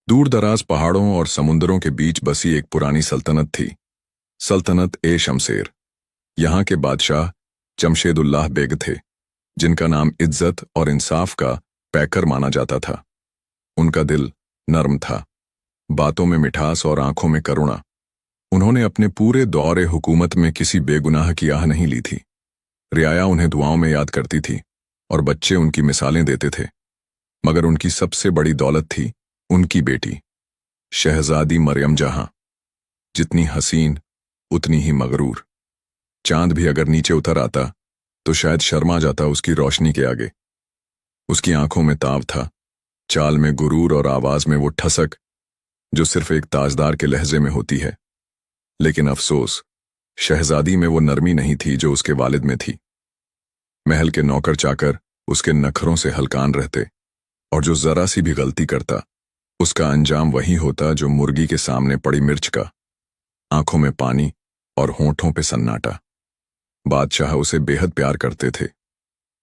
दूर दराज पहाड़ों और समुद्रों के बीच बसी एक पुरानी सल्तनत थी। सल्तनत ए शमशेर। यहाँ के बादशाह जमशेदुल्लाह बेग थे, जिनका नाम इज्जत और इंसाफ का पैकर माना जाता था। उनका दिल नर्म था, बातों में मिठास और आंखों में करुणा। उन्होंने अपने पूरे दौरे हुकूमत में किसी बेगुनाह की आह नहीं ली थी। रियाया उन्हें दुआओं में याद करती थी और बच्चे उनकी मिसालें देते थे। मगर उनकी सबसे बड़ी दौलत थी उनकी बेटी शहजादी मरियम जहां। जितनी हसीन उतनी ही मगरूर। चांद भी अगर नीचे उतर आता तो शायद शर्मा जाता उसकी रोशनी के आगे। उसकी आंखों में ताव था, चाल में गुरूर और आवाज में वो ठसक जो सिर्फ एक ताजदार के लहजे में होती है। लेकिन अफसोस, शहजादी में वो नरमी नहीं थी जो उसके वालिद में थी। महल के नौकर चाकर उसके नखरों से हलकान रहते, और जो जरा सी भी गलती करता उसका अंजाम वही होता जो मुर्गी के सामने पड़ी मिर्च का, आंखों में पानी और होंठों पे सन्नाटा। बादशाह उसे बेहद प्यार करते थे।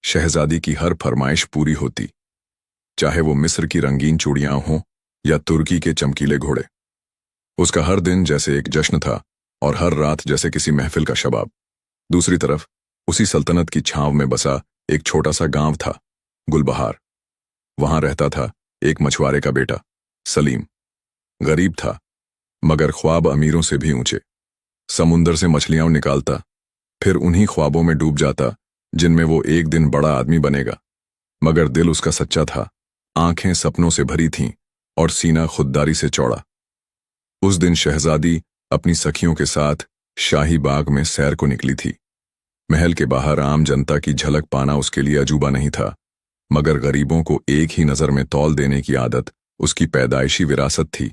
शहजादी की हर फरमाइश पूरी होती, चाहे वो मिस्र की रंगीन चूड़ियां हों या तुर्की के चमकीले घोड़े। उसका हर दिन जैसे एक जश्न था और हर रात जैसे किसी महफिल का शबाब। दूसरी तरफ उसी सल्तनत की छांव में बसा एक छोटा सा गांव था, गुलबहार। वहां रहता था एक मछुआरे का बेटा सलीम। गरीब था, मगर ख्वाब अमीरों से भी ऊंचे। समुंदर से मछलियां निकालता, फिर उन्हीं ख्वाबों में डूब जाता जिनमें वो एक दिन बड़ा आदमी बनेगा। मगर दिल उसका सच्चा था, आंखें सपनों से भरी थीं और सीना खुददारी से चौड़ा। उस दिन शहजादी अपनी सखियों के साथ शाही बाग में सैर को निकली थी। महल के बाहर आम जनता की झलक पाना उसके लिए अजूबा नहीं था, मगर गरीबों को एक ही नजर में तौल देने की आदत उसकी पैदाइशी विरासत थी।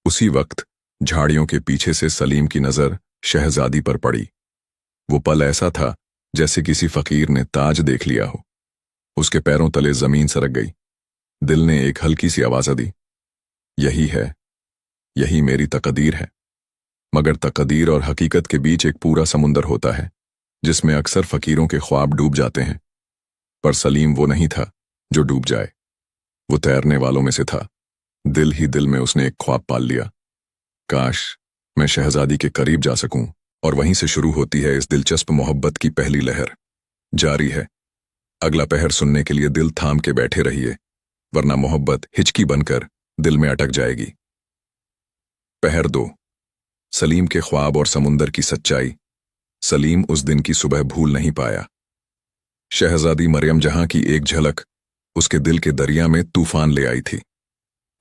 उसी वक्त झाड़ियों के पीछे से सलीम की नजर शहजादी पर पड़ी। वो पल ऐसा था जैसे किसी फकीर ने ताज देख लिया हो। उसके पैरों तले जमीन सरक गई। दिल ने एक हल्की सी आवाज दी, यही है, यही मेरी तकदीर है। मगर तकदीर और हकीकत के बीच एक पूरा समुंदर होता है, जिसमें अक्सर फकीरों के ख्वाब डूब जाते हैं। पर सलीम वो नहीं था जो डूब जाए, वो तैरने वालों में से था। दिल ही दिल में उसने एक ख्वाब पाल लिया, काश मैं शहजादी के करीब जा सकूं। और वहीं से शुरू होती है इस दिलचस्प मोहब्बत की पहली लहर। जारी है। अगला पहर सुनने के लिए दिल थाम के बैठे रहिए, वरना मोहब्बत हिचकी बनकर दिल में अटक जाएगी। पहर 2। सलीम के ख्वाब और समुंदर की सच्चाई। सलीम उस दिन की सुबह भूल नहीं पाया। शहजादी मरियम जहां की एक झलक उसके दिल के दरिया में तूफान ले आई थी।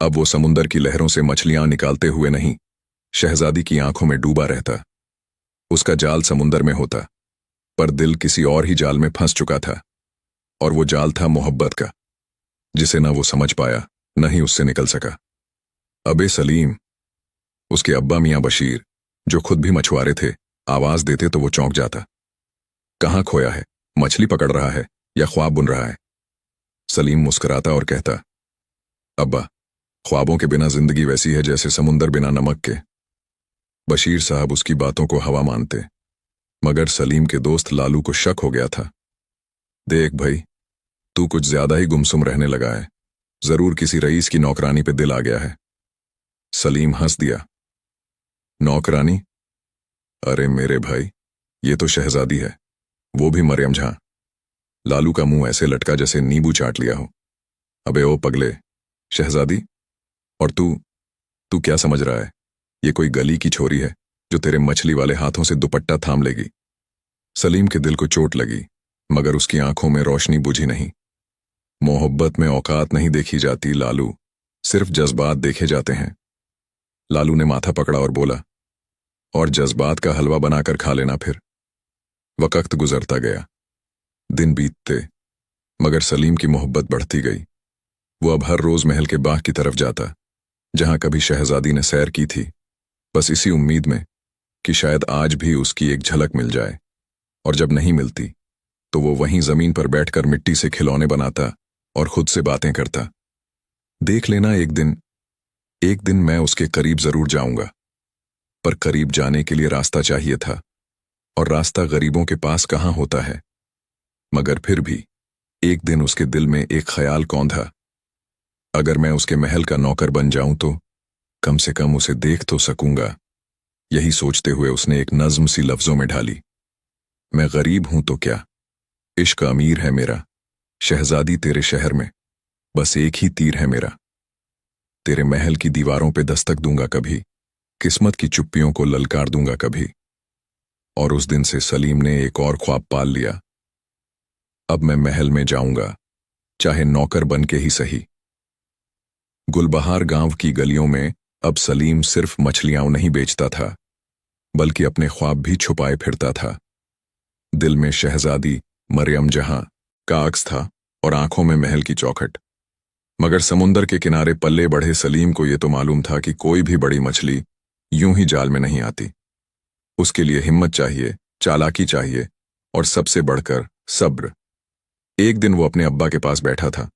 अब वो समुंदर की लहरों से मछलियां निकालते हुए नहीं, शहजादी की आंखों में डूबा रहता। उसका जाल समुंदर में होता, पर दिल किसी और ही जाल में फंस चुका था। और वो जाल था मोहब्बत का, जिसे न वो समझ पाया, न ही उससे निकल सका। अबे सलीम! उसके अब्बा मियां बशीर, जो खुद भी मछुआरे थे, आवाज देते तो वो चौंक जाता। कहाँ खोया है? मछली पकड़ रहा है या ख्वाब बुन रहा है? सलीम मुस्कुराता और कहता, अब्बा, ख्वाबों के बिना जिंदगी वैसी है जैसे समुंदर बिना नमक के। बशीर साहब उसकी बातों को हवा मानते, मगर सलीम के दोस्त लालू को शक हो गया था। देख भाई, तू कुछ ज्यादा ही गुमसुम रहने लगा है। जरूर किसी रईस की नौकरानी पे दिल आ गया है। सलीम हंस दिया। नौकरानी? अरे मेरे भाई, ये तो शहजादी है, वो भी मरियम जहां। लालू का मुंह ऐसे लटका जैसे नींबू चाट लिया हो। अबे ओ पगले, शहजादी? और तू क्या समझ रहा है? ये कोई गली की छोरी है जो तेरे मछली वाले हाथों से दुपट्टा थाम लेगी? सलीम के दिल को चोट लगी, मगर उसकी आंखों में रोशनी बुझी नहीं। मोहब्बत में औकात नहीं देखी जाती लालू, सिर्फ जज्बात देखे जाते हैं। लालू ने माथा पकड़ा और बोला, और जज्बात का हलवा बनाकर खा लेना फिर। वक्त गुजरता गया, दिन बीतते, मगर सलीम की मोहब्बत बढ़ती गई। वो अब हर रोज महल के बाग की तरफ जाता, जहां कभी शहजादी ने सैर की थी, बस इसी उम्मीद में कि शायद आज भी उसकी एक झलक मिल जाए। और जब नहीं मिलती तो वो वहीं जमीन पर बैठकर मिट्टी से खिलौने बनाता और खुद से बातें करता। देख लेना, एक दिन मैं उसके करीब जरूर जाऊंगा। पर करीब जाने के लिए रास्ता चाहिए था, और रास्ता गरीबों के पास कहाँ होता है। मगर फिर भी एक दिन उसके दिल में एक ख्याल कौंधा, अगर मैं उसके महल का नौकर बन जाऊं तो कम से कम उसे देख तो सकूंगा। यही सोचते हुए उसने एक नज्म सी लफ्जों में ढाली। मैं गरीब हूं तो क्या, इश्क अमीर है मेरा, शहजादी तेरे शहर में बस एक ही तीर है मेरा। तेरे महल की दीवारों पे दस्तक दूंगा कभी, किस्मत की चुप्पियों को ललकार दूंगा कभी। और उस दिन से सलीम ने एक और ख्वाब पाल लिया। अब मैं महल में जाऊंगा, चाहे नौकर बन के ही सही। गुलबहार गांव की गलियों में अब सलीम सिर्फ मछलियां नहीं बेचता था, बल्कि अपने ख्वाब भी छुपाए फिरता था। दिल में शहजादी मरियम जहां का अक्स था और आंखों में महल की चौखट। मगर समुंदर के किनारे पल्ले बढ़े सलीम को यह तो मालूम था कि कोई भी बड़ी मछली यूं ही जाल में नहीं आती। उसके लिए हिम्मत चाहिए, चालाकी चाहिए और सबसे बढ़कर सब्र। एक दिन वो अपने अब्बा के पास बैठा था।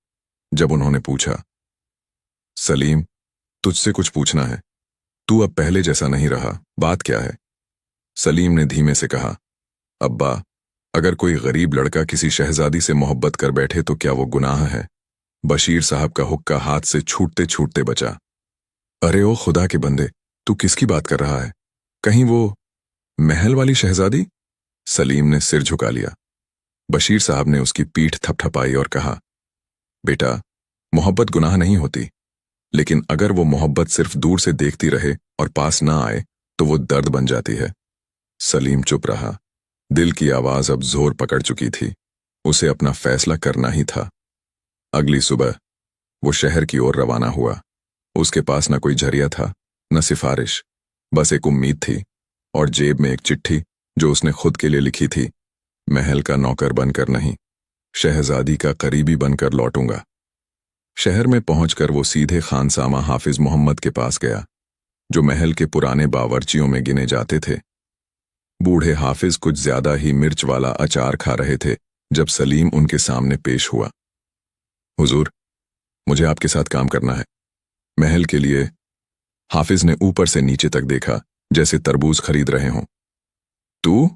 जब उन्होंने पूछा, सलीम, तुझसे कुछ पूछना है, तू अब पहले जैसा नहीं रहा, बात क्या है? सलीम ने धीमे से कहा, अब्बा, अगर कोई गरीब लड़का किसी शहजादी से मोहब्बत कर बैठे तो क्या वो गुनाह है? बशीर साहब का हुक्का हाथ से छूटते छूटते बचा। अरे ओ खुदा के बंदे, तू किसकी बात कर रहा है? कहीं वो महल वाली शहजादी? सलीम ने सिर झुका लिया। बशीर साहब ने उसकी पीठ थपथपाई और कहा, बेटा, मोहब्बत गुनाह नहीं होती, लेकिन अगर वो मोहब्बत सिर्फ दूर से देखती रहे और पास ना आए तो वो दर्द बन जाती है। सलीम चुप रहा। दिल की आवाज अब जोर पकड़ चुकी थी। उसे अपना फैसला करना ही था। अगली सुबह वो शहर की ओर रवाना हुआ। उसके पास न कोई जरिया था, न सिफारिश, बस एक उम्मीद थी और जेब में एक चिट्ठी जो उसने खुद के लिए लिखी थी। महल का नौकर बनकर नहीं, शहजादी का करीबी बनकर लौटूंगा। शहर में पहुंचकर वो सीधे खानसामा हाफिज मोहम्मद के पास गया, जो महल के पुराने बावर्चियों में गिने जाते थे। बूढ़े हाफिज कुछ ज्यादा ही मिर्च वाला अचार खा रहे थे जब सलीम उनके सामने पेश हुआ। हुजूर, मुझे आपके साथ काम करना है। महल के लिए। हाफिज ने ऊपर से नीचे तक देखा, जैसे तरबूज खरीद रहे हों। तू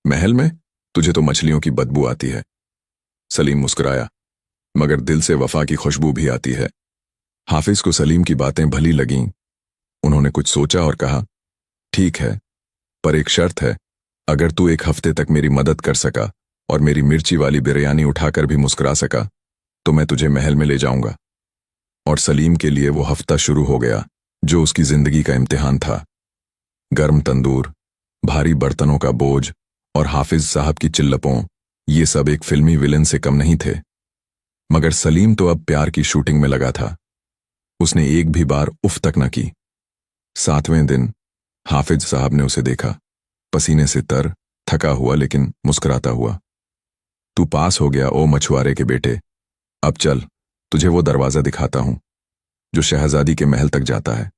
महल में? तुझे तो मछलियों की बदबू आती है। सलीम मुस्कुराया, मगर दिल से वफा की खुशबू भी आती है। हाफिज को सलीम की बातें भली लगीं। उन्होंने कुछ सोचा और कहा, ठीक है, पर एक शर्त है। अगर तू एक हफ्ते तक मेरी मदद कर सका और मेरी मिर्ची वाली बिरयानी उठाकर भी मुस्कुरा सका तो मैं तुझे महल में ले जाऊंगा। और सलीम के लिए वो हफ्ता शुरू हो गया जो उसकी जिंदगी का इम्तिहान था। गर्म तंदूर, भारी बर्तनों का बोझ और हाफिज साहब की चिल्लपों, ये सब एक फिल्मी विलन से कम नहीं थे। मगर सलीम तो अब प्यार की शूटिंग में लगा था। उसने एक भी बार उफ तक न की। 7वें दिन हाफिज साहब ने उसे देखा, पसीने से तर, थका हुआ लेकिन मुस्कुराता हुआ। तू पास हो गया ओ मछुआरे के बेटे। अब चल, तुझे वो दरवाजा दिखाता हूं जो शहजादी के महल तक जाता है।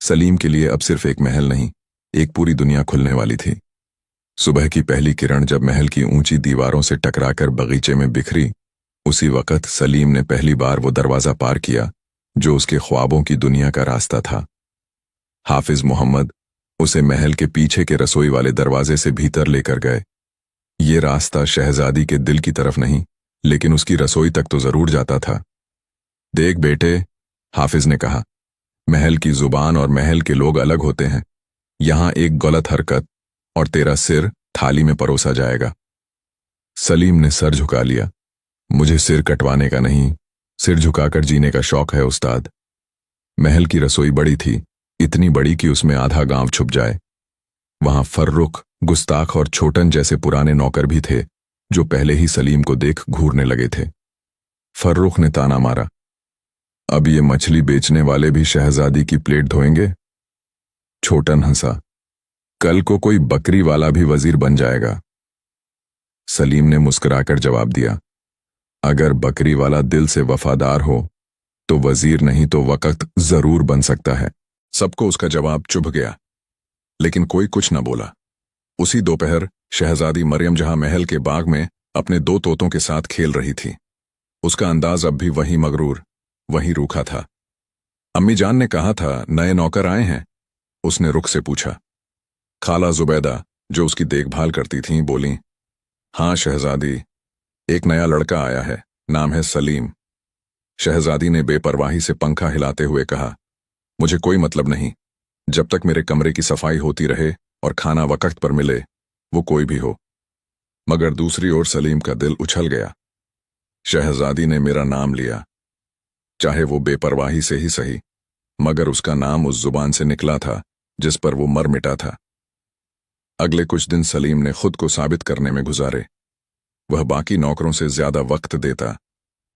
सलीम के लिए अब सिर्फ एक महल नहीं, एक पूरी दुनिया खुलने वाली थी। सुबह की पहली किरण जब महल की ऊंची दीवारों से टकराकर बगीचे में बिखरी, उसी वक्त सलीम ने पहली बार वो दरवाजा पार किया जो उसके ख्वाबों की दुनिया का रास्ता था। हाफिज मोहम्मद उसे महल के पीछे के रसोई वाले दरवाजे से भीतर लेकर गए। ये रास्ता शहजादी के दिल की तरफ नहीं, लेकिन उसकी रसोई तक तो जरूर जाता था। देख बेटे, हाफिज ने कहा, महल की जुबान और महल के लोग अलग होते हैं। यहां एक गलत हरकत और तेरा सिर थाली में परोसा जाएगा। सलीम ने सर झुका लिया। मुझे सिर कटवाने का नहीं, सिर झुकाकर जीने का शौक है उस्ताद। महल की रसोई बड़ी थी, इतनी बड़ी कि उसमें आधा गांव छुप जाए। वहां फर्रुख, गुस्ताख और छोटन जैसे पुराने नौकर भी थे जो पहले ही सलीम को देख घूरने लगे थे। फर्रुख ने ताना मारा, अब ये मछली बेचने वाले भी शहजादी की प्लेट धोएंगे? छोटन हंसा, कल को कोई बकरी वाला भी वजीर बन जाएगा। सलीम ने मुस्कुराकर जवाब दिया, अगर बकरी वाला दिल से वफादार हो तो वजीर नहीं तो वक्त जरूर बन सकता है। सबको उसका जवाब चुभ गया, लेकिन कोई कुछ न बोला। उसी दोपहर शहजादी मरियम जहां महल के बाग में अपने 2 तोतों के साथ खेल रही थी। उसका अंदाज अब भी वही मगरूर, वही रूखा था। अम्मी जान ने कहा था नए नौकर आए हैं? उसने रुख से पूछा। खाला जुबैदा, जो उसकी देखभाल करती थीं, बोली, हाँ शहजादी, एक नया लड़का आया है, नाम है सलीम। शहजादी ने बेपरवाही से पंखा हिलाते हुए कहा, मुझे कोई मतलब नहीं, जब तक मेरे कमरे की सफाई होती रहे और खाना वक्त पर मिले, वो कोई भी हो। मगर दूसरी ओर सलीम का दिल उछल गया। शहजादी ने मेरा नाम लिया, चाहे वो बेपरवाही से ही सही, मगर उसका नाम उस जुबान से निकला था जिस पर वो मर मिटा था। अगले कुछ दिन सलीम ने खुद को साबित करने में गुजारे। वह बाकी नौकरों से ज्यादा वक्त देता,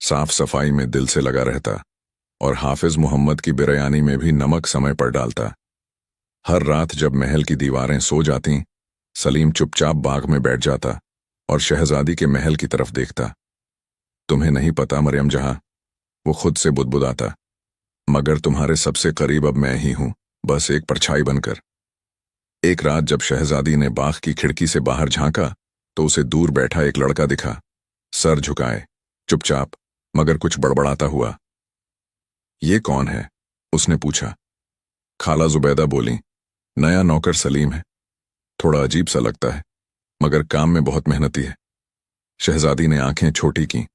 साफ सफाई में दिल से लगा रहता और हाफिज मोहम्मद की बिरयानी में भी नमक समय पर डालता। हर रात जब महल की दीवारें सो जातीं, सलीम चुपचाप बाग में बैठ जाता और शहजादी के महल की तरफ देखता। तुम्हें नहीं पता मरियम जहां, वो खुद से बुदबुदाता, मगर तुम्हारे सबसे करीब अब मैं ही हूं, बस एक परछाई बनकर। एक रात जब शहजादी ने बाग की खिड़की से बाहर झांका तो उसे दूर बैठा एक लड़का दिखा, सर झुकाए, चुपचाप, मगर कुछ बड़बड़ाता हुआ। ये कौन है? उसने पूछा। खाला जुबैदा बोली, नया नौकर सलीम है, थोड़ा अजीब सा लगता है, मगर काम में बहुत मेहनती है। शहजादी ने आंखें छोटी की।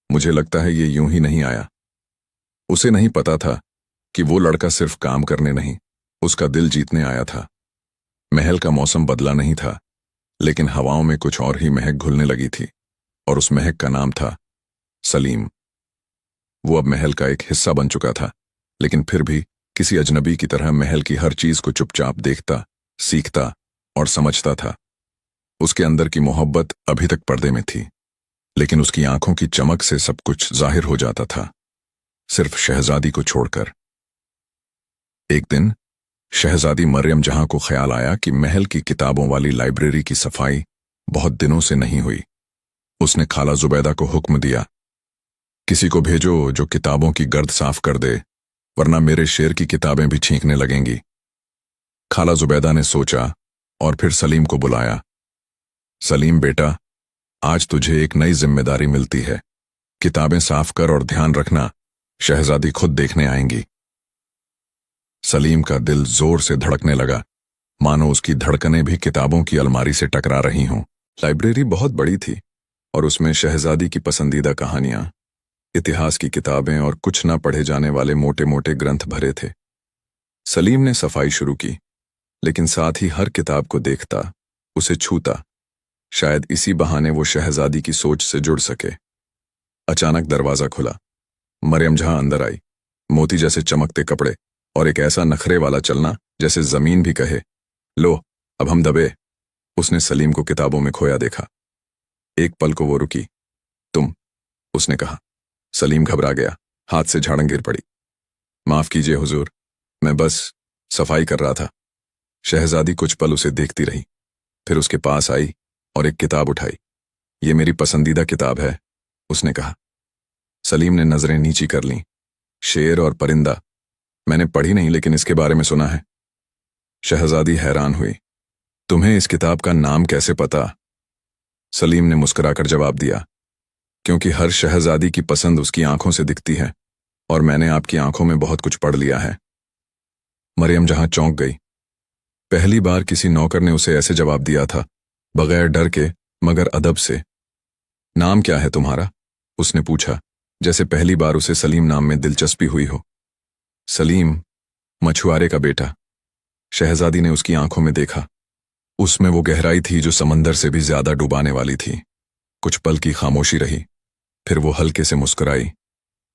मुझे लगता है ये यूं ही नहीं आया। उसे नहीं पता था कि वो लड़का सिर्फ काम करने नहीं, उसका दिल जीतने आया था। महल का मौसम बदला नहीं था, लेकिन हवाओं में कुछ और ही महक घुलने लगी थी, और उस महक का नाम था सलीम। वो अब महल का एक हिस्सा बन चुका था, लेकिन फिर भी किसी अजनबी की तरह महल की हर चीज को चुपचाप देखता, सीखता और समझता था। उसके अंदर की मोहब्बत अभी तक पर्दे में थी, लेकिन उसकी आंखों की चमक से सब कुछ जाहिर हो जाता था, सिर्फ शहजादी को छोड़कर। एक दिन शहजादी मरियम जहां को ख्याल आया कि महल की किताबों वाली लाइब्रेरी की सफाई बहुत दिनों से नहीं हुई। उसने खाला जुबैदा को हुक्म दिया, किसी को भेजो जो किताबों की गर्द साफ कर दे, वरना मेरे शेर की किताबें भी छींकने लगेंगी। खाला जुबैदा ने सोचा और फिर सलीम को बुलाया। सलीम बेटा, आज तुझे एक नई जिम्मेदारी मिलती है, किताबें साफ कर और ध्यान रखना, शहजादी खुद देखने आएंगी। सलीम का दिल जोर से धड़कने लगा, मानो उसकी धड़कनें भी किताबों की अलमारी से टकरा रही हों। लाइब्रेरी बहुत बड़ी थी और उसमें शहजादी की पसंदीदा कहानियां, इतिहास की किताबें और कुछ न पढ़े जाने वाले मोटे मोटे ग्रंथ भरे थे। सलीम ने सफाई शुरू की, लेकिन साथ ही हर किताब को देखता, उसे छूता, शायद इसी बहाने वो शहजादी की सोच से जुड़ सके। अचानक दरवाजा खुला। मरियम जहां अंदर आई, मोती जैसे चमकते कपड़े और एक ऐसा नखरे वाला चलना जैसे जमीन भी कहे, लो अब हम दबे। उसने सलीम को किताबों में खोया देखा। एक पल को वो रुकी। तुम, उसने कहा। सलीम घबरा गया, हाथ से झाड़न गिर पड़ी। माफ कीजिए हुजूर, मैं बस सफाई कर रहा था। शहजादी कुछ पल उसे देखती रही, फिर उसके पास आई और एक किताब उठाई। ये मेरी पसंदीदा किताब है, उसने कहा। सलीम ने नजरें नीची कर लीं। शेर और परिंदा, मैंने पढ़ी नहीं, लेकिन इसके बारे में सुना है। शहजादी हैरान हुई। तुम्हें इस किताब का नाम कैसे पता? सलीम ने मुस्कुराकर जवाब दिया, क्योंकि हर शहजादी की पसंद उसकी आंखों से दिखती है, और मैंने आपकी आंखों में बहुत कुछ पढ़ लिया है। मरियम जहां चौंक गई। पहली बार किसी नौकर ने उसे ऐसे जवाब दिया था, बगैर डर के मगर अदब से। नाम क्या है तुम्हारा? उसने पूछा, जैसे पहली बार उसे सलीम नाम में दिलचस्पी हुई हो। सलीम, मछुआरे का बेटा। शहजादी ने उसकी आंखों में देखा। उसमें वो गहराई थी जो समंदर से भी ज्यादा डुबाने वाली थी। कुछ पल की खामोशी रही, फिर वो हल्के से मुस्कुराई।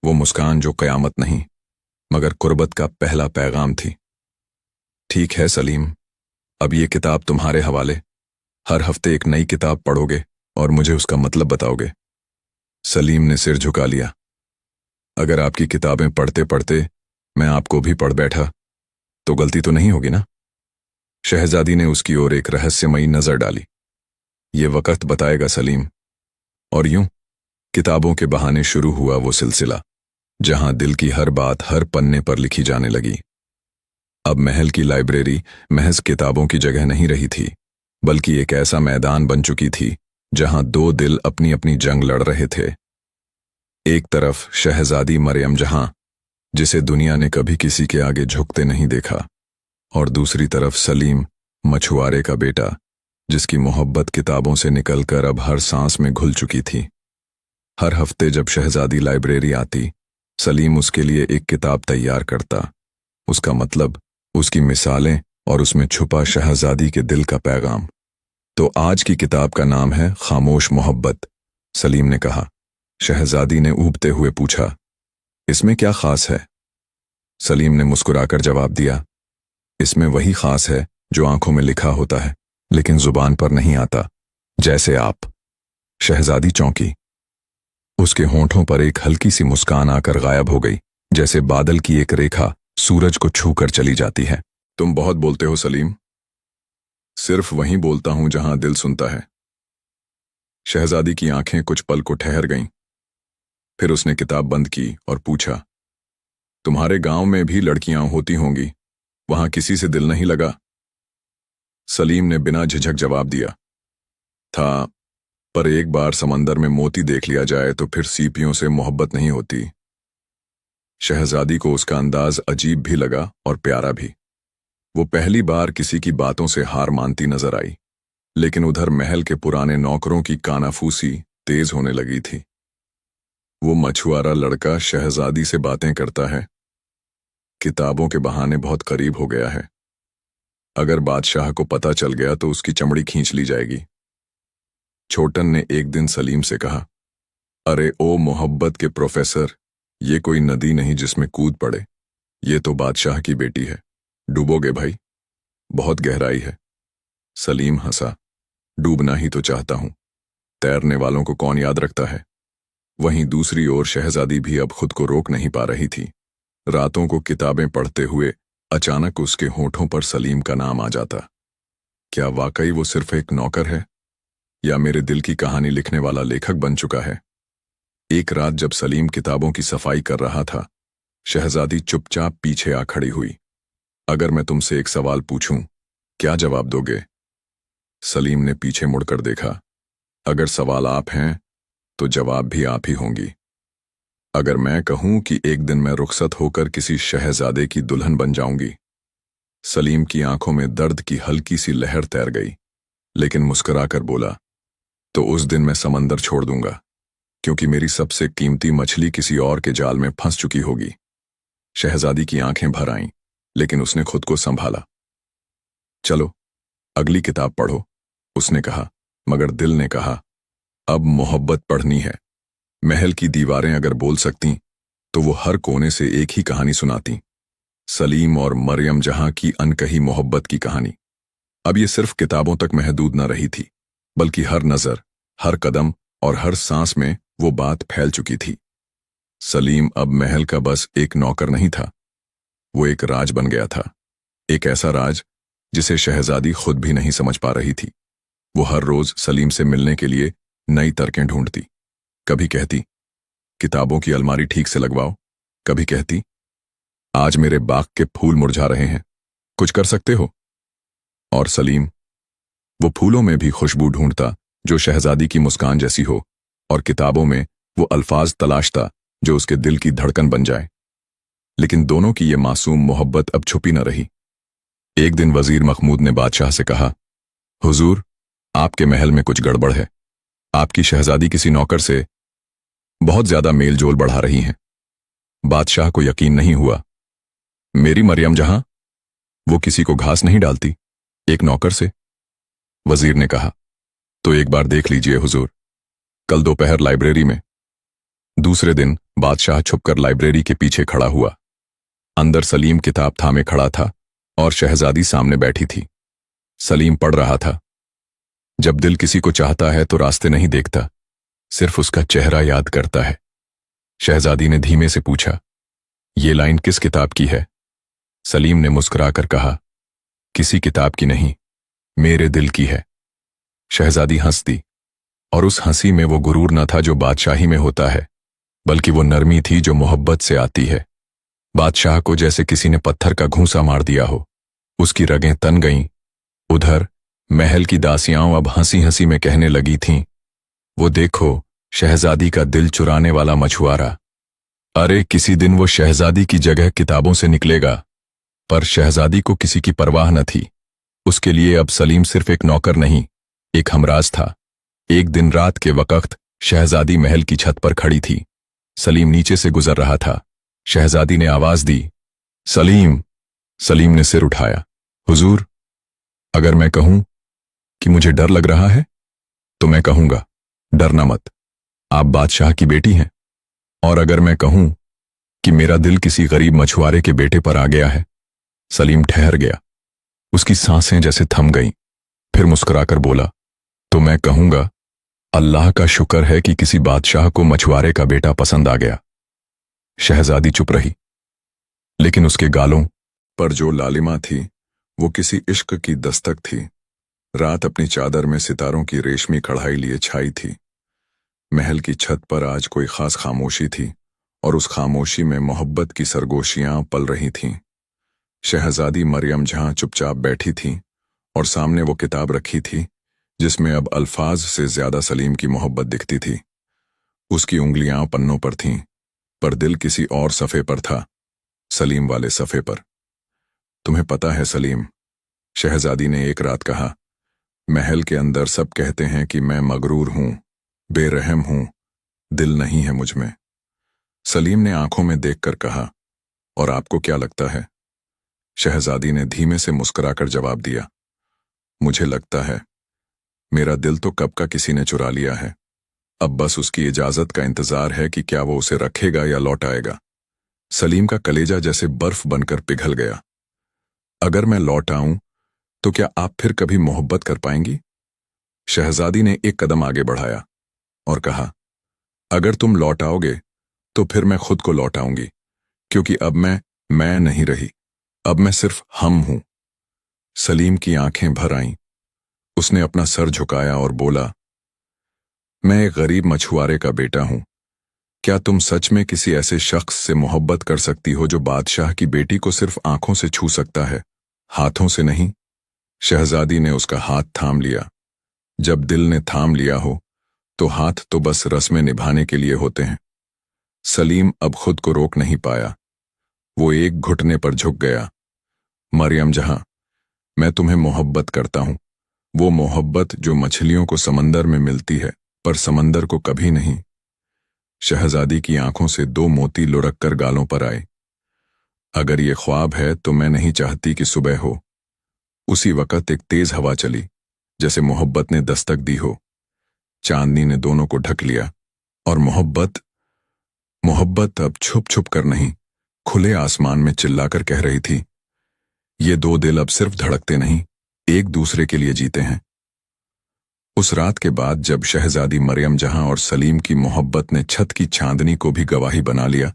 वो मुस्कान जो कयामत नहीं, मगर कुर्बत का पहला पैगाम थी। ठीक है सलीम, अब ये किताब तुम्हारे हवाले। हर हफ्ते एक नई किताब पढ़ोगे और मुझे उसका मतलब बताओगे। सलीम ने सिर झुका लिया। अगर आपकी किताबें पढ़ते पढ़ते मैं आपको भी पढ़ बैठा तो गलती तो नहीं होगी ना? शहजादी ने उसकी ओर एक रहस्यमयी नजर डाली। ये वक्त बताएगा सलीम। और यूं किताबों के बहाने शुरू हुआ वो सिलसिला, जहां दिल की हर बात हर पन्ने पर लिखी जाने लगी। अब महल की लाइब्रेरी महज किताबों की जगह नहीं रही थी, बल्कि एक ऐसा मैदान बन चुकी थी जहां दो दिल अपनी अपनी जंग लड़ रहे थे। एक तरफ शहजादी मरियम जहां, जिसे दुनिया ने कभी किसी के आगे झुकते नहीं देखा, और दूसरी तरफ सलीम, मछुआरे का बेटा, जिसकी मोहब्बत किताबों से निकलकर अब हर सांस में घुल चुकी थी। हर हफ्ते जब शहजादी लाइब्रेरी आती, सलीम उसके लिए एक किताब तैयार करता। उसका मतलब, उसकी मिसालें और उसमें छुपा शहजादी के दिल का पैगाम। तो आज की किताब का नाम है खामोश मोहब्बत, सलीम ने कहा। शहजादी ने ऊबते हुए पूछा, इसमें क्या खास है? सलीम ने मुस्कुराकर जवाब दिया, इसमें वही खास है जो आंखों में लिखा होता है लेकिन जुबान पर नहीं आता, जैसे आप। शहजादी चौंकी। उसके होंठों पर एक हल्की सी मुस्कान आकर गायब हो गई, जैसे बादल की एक रेखा सूरज को छूकर चली जाती है। तुम बहुत बोलते हो सलीम। सिर्फ वहीं बोलता हूं जहां दिल सुनता है। शहजादी की आंखें कुछ पल को ठहर गईं। फिर उसने किताब बंद की और पूछा, तुम्हारे गांव में भी लड़कियां होती होंगी, वहां किसी से दिल नहीं लगा? सलीम ने बिना झिझक जवाब दिया, था, पर एक बार समंदर में मोती देख लिया जाए तो फिर सीपियों से मोहब्बत नहीं होती। शहजादी को उसका अंदाज अजीब भी लगा और प्यारा भी। वो पहली बार किसी की बातों से हार मानती नजर आई, लेकिन उधर महल के पुराने नौकरों की कानाफूसी तेज होने लगी थी। वो मछुआरा लड़का शहजादी से बातें करता है, किताबों के बहाने बहुत करीब हो गया है। अगर बादशाह को पता चल गया तो उसकी चमड़ी खींच ली जाएगी। छोटन ने एक दिन सलीम से कहा, अरे ओ मोहब्बत के प्रोफेसर, ये कोई नदी नहीं जिसमें कूद पड़े, ये तो बादशाह की बेटी है। डूबोगे भाई, बहुत गहराई है। सलीम हंसा, डूबना ही तो चाहता हूं, तैरने वालों को कौन याद रखता है। वहीं दूसरी ओर शहजादी भी अब खुद को रोक नहीं पा रही थी। रातों को किताबें पढ़ते हुए अचानक उसके होठों पर सलीम का नाम आ जाता। क्या वाकई वो सिर्फ एक नौकर है, या मेरे दिल की कहानी लिखने वाला लेखक बन चुका है? एक रात जब सलीम किताबों की सफाई कर रहा था, शहजादी चुपचाप पीछे आ खड़ी हुई। अगर मैं तुमसे एक सवाल पूछूं, क्या जवाब दोगे? सलीम ने पीछे मुड़कर देखा। अगर सवाल आप हैं तो जवाब भी आप ही होंगी। अगर मैं कहूं कि एक दिन मैं रुखसत होकर किसी शहजादे की दुल्हन बन जाऊंगी। सलीम की आंखों में दर्द की हल्की सी लहर तैर गई, लेकिन मुस्कुराकर बोला, तो उस दिन मैं समंदर छोड़ दूंगा, क्योंकि मेरी सबसे कीमती मछली किसी और के जाल में फंस चुकी होगी। शहजादी की आंखें भर आईं, लेकिन उसने खुद को संभाला। चलो अगली किताब पढ़ो, उसने कहा, मगर दिल ने कहा, अब मोहब्बत पढ़नी है। महल की दीवारें अगर बोल सकतीं तो वो हर कोने से एक ही कहानी सुनाती, सलीम और मरियम जहां की अनकही मोहब्बत की कहानी। अब ये सिर्फ किताबों तक महदूद न रही थी, बल्कि हर नजर, हर कदम और हर सांस में वो बात फैल चुकी थी। सलीम अब महल का बस एक नौकर नहीं था, वो एक राज बन गया था। एक ऐसा राज जिसे शहजादी खुद भी नहीं समझ पा रही थी। वो हर रोज सलीम से मिलने के लिए नई तर्कें ढूंढती। कभी कहती, किताबों की अलमारी ठीक से लगवाओ। कभी कहती, आज मेरे बाग के फूल मुरझा रहे हैं, कुछ कर सकते हो? और सलीम वो फूलों में भी खुशबू ढूंढता जो शहजादी की मुस्कान जैसी हो, और किताबों में वो अल्फाज तलाशता जो उसके दिल की धड़कन बन जाए। लेकिन दोनों की ये मासूम मोहब्बत अब छुपी न रही। एक दिन वजीर महमूद ने बादशाह से कहा, हुजूर, आपके महल में कुछ गड़बड़ है। आपकी शहजादी किसी नौकर से बहुत ज्यादा मेल जोल बढ़ा रही हैं। बादशाह को यकीन नहीं हुआ। मेरी मरियम जहां, वो किसी को घास नहीं डालती, एक नौकर से? वजीर ने कहा, तो एक बार देख लीजिए हुजूर, कल दोपहर लाइब्रेरी में। दूसरे दिन बादशाह छुपकर लाइब्रेरी के पीछे खड़ा हुआ। अंदर सलीम किताब थामे खड़ा था और शहजादी सामने बैठी थी। सलीम पढ़ रहा था। जब दिल किसी को चाहता है तो रास्ते नहीं देखता, सिर्फ उसका चेहरा याद करता है। शहजादी ने धीमे से पूछा, ये लाइन किस किताब की है? सलीम ने मुस्कुराकर कहा, किसी किताब की नहीं, मेरे दिल की है। शहजादी हंस दी, और उस हंसी में वो गुरूर न था जो बादशाही में होता है, बल्कि वो नरमी थी जो मोहब्बत से आती है। बादशाह को जैसे किसी ने पत्थर का घूंसा मार दिया हो। उसकी रगें तन गईं। उधर महल की दासियां अब हंसी हंसी में कहने लगी थीं, वो देखो, शहजादी का दिल चुराने वाला मछुआरा। अरे किसी दिन वो शहजादी की जगह किताबों से निकलेगा। पर शहजादी को किसी की परवाह न थी। उसके लिए अब सलीम सिर्फ एक नौकर नहीं, एक हमराज था। एक दिन रात के वक्त शहजादी महल की छत पर खड़ी थी। सलीम नीचे से गुजर रहा था। शहजादी ने आवाज दी, सलीम। सलीम ने सिर उठाया। हुजूर, अगर मैं कहूं कि मुझे डर लग रहा है तो मैं कहूंगा, डरना मत, आप बादशाह की बेटी हैं। और अगर मैं कहूं कि मेरा दिल किसी गरीब मछुआरे के बेटे पर आ गया है। सलीम ठहर गया। उसकी सांसें जैसे थम गईं। फिर मुस्कुराकर बोला, तो मैं कहूंगा, अल्लाह का शुक्र है कि किसी बादशाह को मछुआरे का बेटा पसंद आ गया। शहजादी चुप रही, लेकिन उसके गालों पर जो लालिमा थी वो किसी इश्क की दस्तक थी। रात अपनी चादर में सितारों की रेशमी कढ़ाई लिए छाई थी। महल की छत पर आज कोई खास खामोशी थी और उस खामोशी में मोहब्बत की सरगोशियां पल रही थीं। शहजादी मरियम जहां चुपचाप बैठी थी और सामने वो किताब रखी थी जिसमें अब अल्फाज से ज्यादा सलीम की मोहब्बत दिखती थी। उसकी उंगलियां पन्नों पर थीं, पर दिल किसी और सफ़े पर था, सलीम वाले सफ़े पर। तुम्हें पता है सलीम, शहजादी ने एक रात कहा, महल के अंदर सब कहते हैं कि मैं मगरूर हूं, बेरहम हूं, दिल नहीं है मुझ में। सलीम ने आंखों में देखकर कहा, और आपको क्या लगता है? शहजादी ने धीमे से मुस्कुराकर जवाब दिया, मुझे लगता है मेरा दिल तो कब का किसी ने चुरा लिया है। अब बस उसकी इजाजत का इंतजार है कि क्या वो उसे रखेगा या लौट आएगा। सलीम का कलेजा जैसे बर्फ बनकर पिघल गया। अगर मैं लौट आऊं तो क्या आप फिर कभी मोहब्बत कर पाएंगी? शहजादी ने एक कदम आगे बढ़ाया और कहा, अगर तुम लौट आओगे तो फिर मैं खुद को लौट आऊंगी, क्योंकि अब मैं नहीं रही, अब मैं सिर्फ हम हूं। सलीम की आंखें भर आईं। उसने अपना सर झुकाया और बोला, मैं एक गरीब मछुआरे का बेटा हूं। क्या तुम सच में किसी ऐसे शख्स से मोहब्बत कर सकती हो जो बादशाह की बेटी को सिर्फ आंखों से छू सकता है, हाथों से नहीं? शहजादी ने उसका हाथ थाम लिया। जब दिल ने थाम लिया हो तो हाथ तो बस रस्में निभाने के लिए होते हैं। सलीम अब खुद को रोक नहीं पाया। वो एक घुटने पर झुक गया। मरियम जहां, मैं तुम्हें मोहब्बत करता हूं, वो मोहब्बत जो मछलियों को समंदर में मिलती है पर समंदर को कभी नहीं। शहजादी की आंखों से दो मोती लुढ़क कर गालों पर आए। अगर ये ख्वाब है तो मैं नहीं चाहती कि सुबह हो। उसी वक्त एक तेज हवा चली, जैसे मोहब्बत ने दस्तक दी हो। चांदनी ने दोनों को ढक लिया और मोहब्बत अब छुप छुप कर नहीं, खुले आसमान में चिल्लाकर कह रही थी, ये दो दिल अब सिर्फ धड़कते नहीं, एक दूसरे के लिए जीते हैं। उस रात के बाद जब शहजादी मरियम जहां और सलीम की मोहब्बत ने छत की चांदनी को भी गवाही बना लिया,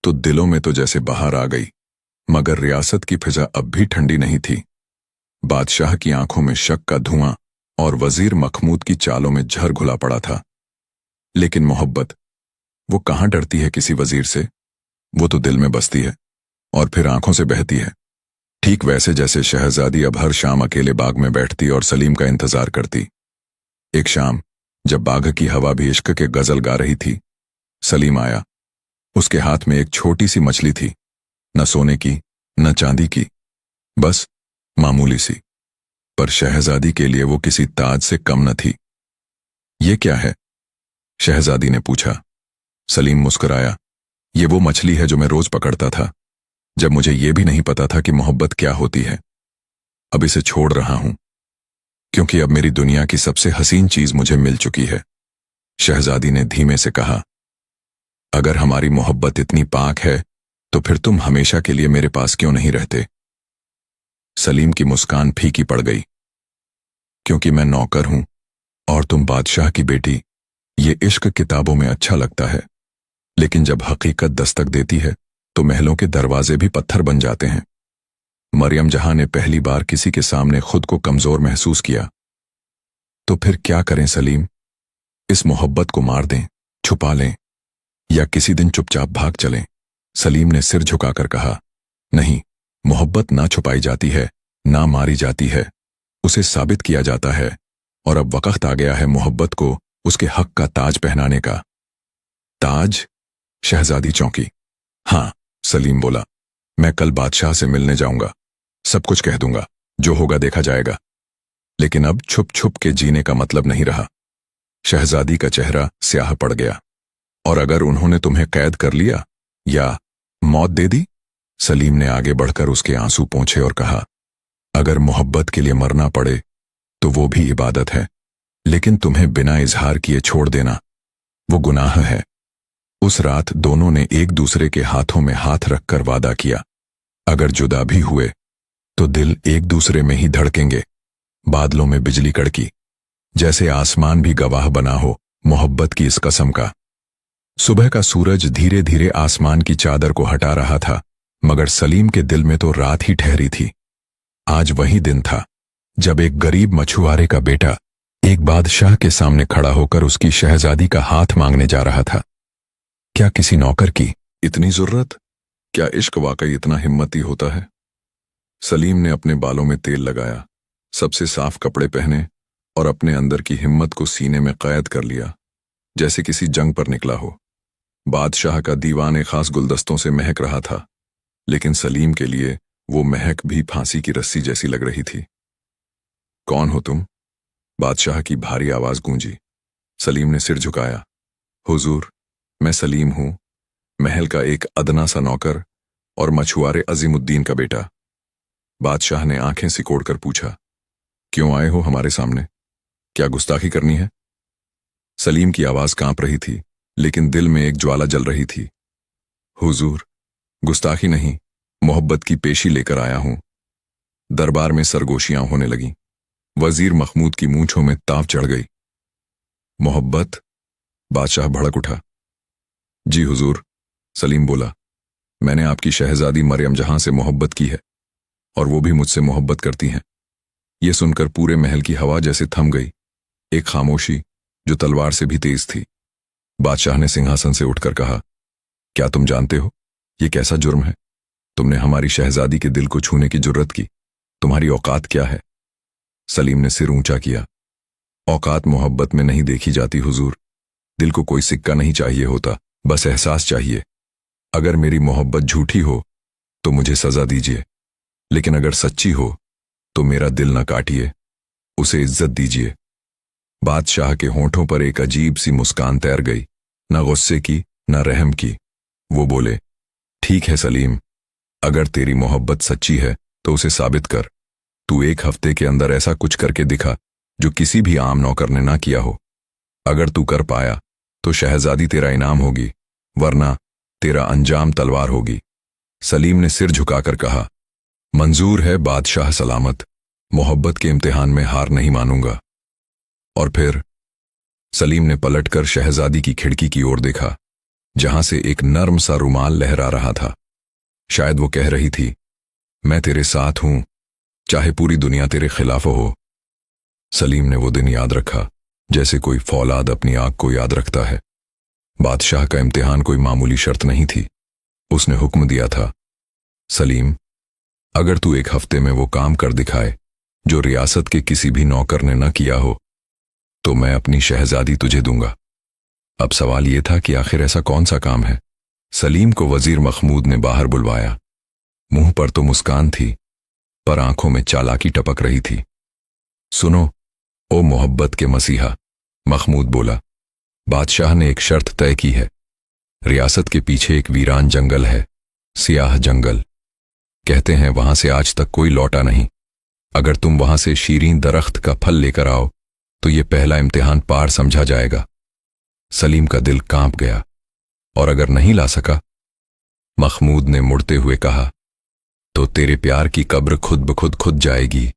तो दिलों में तो जैसे बहार आ गई, मगर रियासत की फिजा अब भी ठंडी नहीं थी। बादशाह की आंखों में शक का धुआं और वजीर मखमूद की चालों में जहर घुला पड़ा था। लेकिन मोहब्बत, वो कहां डरती है किसी वजीर से? वो तो दिल में बसती है और फिर आंखों से बहती है। ठीक वैसे जैसे शहजादी अब हर शाम अकेले बाग में बैठती और सलीम का इंतजार करती। एक शाम जब बाग की हवा भी इश्क के गजल गा रही थी, सलीम आया। उसके हाथ में एक छोटी सी मछली थी, न सोने की न चांदी की, बस मामूली सी, पर शहजादी के लिए वो किसी ताज से कम न थी। ये क्या है? शहजादी ने पूछा। सलीम मुस्कुराया। ये वो मछली है जो मैं रोज पकड़ता था, जब मुझे ये भी नहीं पता था कि मोहब्बत क्या होती है। अब इसे छोड़ रहा हूं, क्योंकि अब मेरी दुनिया की सबसे हसीन चीज मुझे मिल चुकी है। शहजादी ने धीमे से कहा, अगर हमारी मोहब्बत इतनी पाक है तो फिर तुम हमेशा के लिए मेरे पास क्यों नहीं रहते? सलीम की मुस्कान फीकी पड़ गई। क्योंकि मैं नौकर हूं और तुम बादशाह की बेटी। ये इश्क किताबों में अच्छा लगता है, लेकिन जब हकीकत दस्तक देती है तो महलों के दरवाजे भी पत्थर बन जाते हैं। मरियम जहां ने पहली बार किसी के सामने खुद को कमजोर महसूस किया। तो फिर क्या करें सलीम? इस मोहब्बत को मार दें, छुपा लें, या किसी दिन चुपचाप भाग चलें? सलीम ने सिर झुकाकर कहा, नहीं, मोहब्बत ना छुपाई जाती है, ना मारी जाती है, उसे साबित किया जाता है। और अब वक्त आ गया है मोहब्बत को उसके हक का ताज पहनाने का। ताज? शहजादी चौंकी। हाँ, सलीम बोला, मैं कल बादशाह से मिलने जाऊंगा, सब कुछ कह दूंगा, जो होगा देखा जाएगा। लेकिन अब छुप छुप के जीने का मतलब नहीं रहा। शहजादी का चेहरा स्याह पड़ गया। और अगर उन्होंने तुम्हें कैद कर लिया या मौत दे दी? सलीम ने आगे बढ़कर उसके आंसू पोंछे और कहा, अगर मोहब्बत के लिए मरना पड़े तो वो भी इबादत है, लेकिन तुम्हें बिना इजहार किए छोड़ देना वो गुनाह है। उस रात दोनों ने एक दूसरे के हाथों में हाथ रखकर वादा किया, अगर जुदा भी हुए तो दिल एक दूसरे में ही धड़केंगे। बादलों में बिजली कड़की, जैसे आसमान भी गवाह बना हो मोहब्बत की इस कसम का। सुबह का सूरज धीरे धीरे आसमान की चादर को हटा रहा था, मगर सलीम के दिल में तो रात ही ठहरी थी। आज वही दिन था जब एक गरीब मछुआरे का बेटा एक बादशाह के सामने खड़ा होकर उसकी शहजादी का हाथ मांगने जा रहा था। क्या किसी नौकर की इतनी जरूरत? क्या इश्क वाकई इतना हिम्मती होता है? सलीम ने अपने बालों में तेल लगाया, सबसे साफ कपड़े पहने और अपने अंदर की हिम्मत को सीने में कैद कर लिया, जैसे किसी जंग पर निकला हो। बादशाह का दीवान खास गुलदस्तों से महक रहा था, लेकिन सलीम के लिए वो महक भी फांसी की रस्सी जैसी लग रही थी। कौन हो तुम? बादशाह की भारी आवाज गूंजी। सलीम ने सिर झुकाया। हुजूर, मैं सलीम हूं, महल का एक अदना सा नौकर और मछुआरे अजीमुद्दीन का बेटा। बादशाह ने आंखें सिकोड़कर पूछा, क्यों आए हो हमारे सामने? क्या गुस्ताखी करनी है? सलीम की आवाज कांप रही थी, लेकिन दिल में एक ज्वाला जल रही थी। हुजूर, गुस्ताखी नहीं, मोहब्बत की पेशी लेकर आया हूं। दरबार में सरगोशियां होने लगीं। वजीर महमूद की मूंछों में ताव चढ़ गई। मोहब्बत? बादशाह भड़क उठा। जी हुजूर, सलीम बोला, मैंने आपकी शहजादी मरियम जहां से मोहब्बत की है और वो भी मुझसे मोहब्बत करती हैं। ये सुनकर पूरे महल की हवा जैसे थम गई, एक खामोशी जो तलवार से भी तेज थी। बादशाह ने सिंहासन से उठकर कहा, क्या तुम जानते हो ये कैसा जुर्म है? तुमने हमारी शहजादी के दिल को छूने की जुर्रत की। तुम्हारी औकात क्या है? सलीम ने सिर ऊंचा किया। औकात मोहब्बत में नहीं देखी जाती हुजूर। दिल को कोई सिक्का नहीं चाहिए होता, बस एहसास चाहिए। अगर मेरी मोहब्बत झूठी हो तो मुझे सजा दीजिए, लेकिन अगर सच्ची हो तो मेरा दिल न काटिए, उसे इज्जत दीजिए। बादशाह के होंठों पर एक अजीब सी मुस्कान तैर गई, न गुस्से की न रहम की। वो बोले, ठीक है सलीम, अगर तेरी मोहब्बत सच्ची है तो उसे साबित कर। तू एक हफ्ते के अंदर ऐसा कुछ करके दिखा जो किसी भी आम नौकर ने ना किया हो। अगर तू कर पाया तो शहजादी तेरा इनाम होगी, वरना तेरा अंजाम तलवार होगी। सलीम ने सिर झुकाकर कहा, मंजूर है बादशाह सलामत, मोहब्बत के इम्तिहान में हार नहीं मानूंगा। और फिर सलीम ने पलटकर शहजादी की खिड़की की ओर देखा, जहां से एक नर्म सा रुमाल लहरा रहा था। शायद वो कह रही थी, मैं तेरे साथ हूं, चाहे पूरी दुनिया तेरे खिलाफ हो। सलीम ने वो दिन याद रखा जैसे कोई फौलाद अपनी आग को याद रखता है। बादशाह का इम्तिहान कोई मामूली शर्त नहीं थी। उसने हुक्म दिया था, सलीम, अगर तू एक हफ्ते में वो काम कर दिखाए जो रियासत के किसी भी नौकर ने न किया हो, तो मैं अपनी शहजादी तुझे दूंगा। अब सवाल यह था कि आखिर ऐसा कौन सा काम है? सलीम को वजीर महमूद ने बाहर बुलवाया। मुंह पर तो मुस्कान थी, पर आंखों में चालाकी टपक रही थी। सुनो ओ मोहब्बत के मसीहा, महमूद बोला, बादशाह ने एक शर्त तय की है। रियासत के पीछे एक वीरान जंगल है, सियाह जंगल। कहते हैं वहां से आज तक कोई लौटा नहीं। अगर तुम वहां से शीरीन दरख्त का फल लेकर आओ तो ये पहला इम्तिहान पार समझा जाएगा। सलीम का दिल कांप गया। और अगर नहीं ला सका? महमूद ने मुड़ते हुए कहा, तो तेरे प्यार की कब्र खुद ब खुद खुद जाएगी।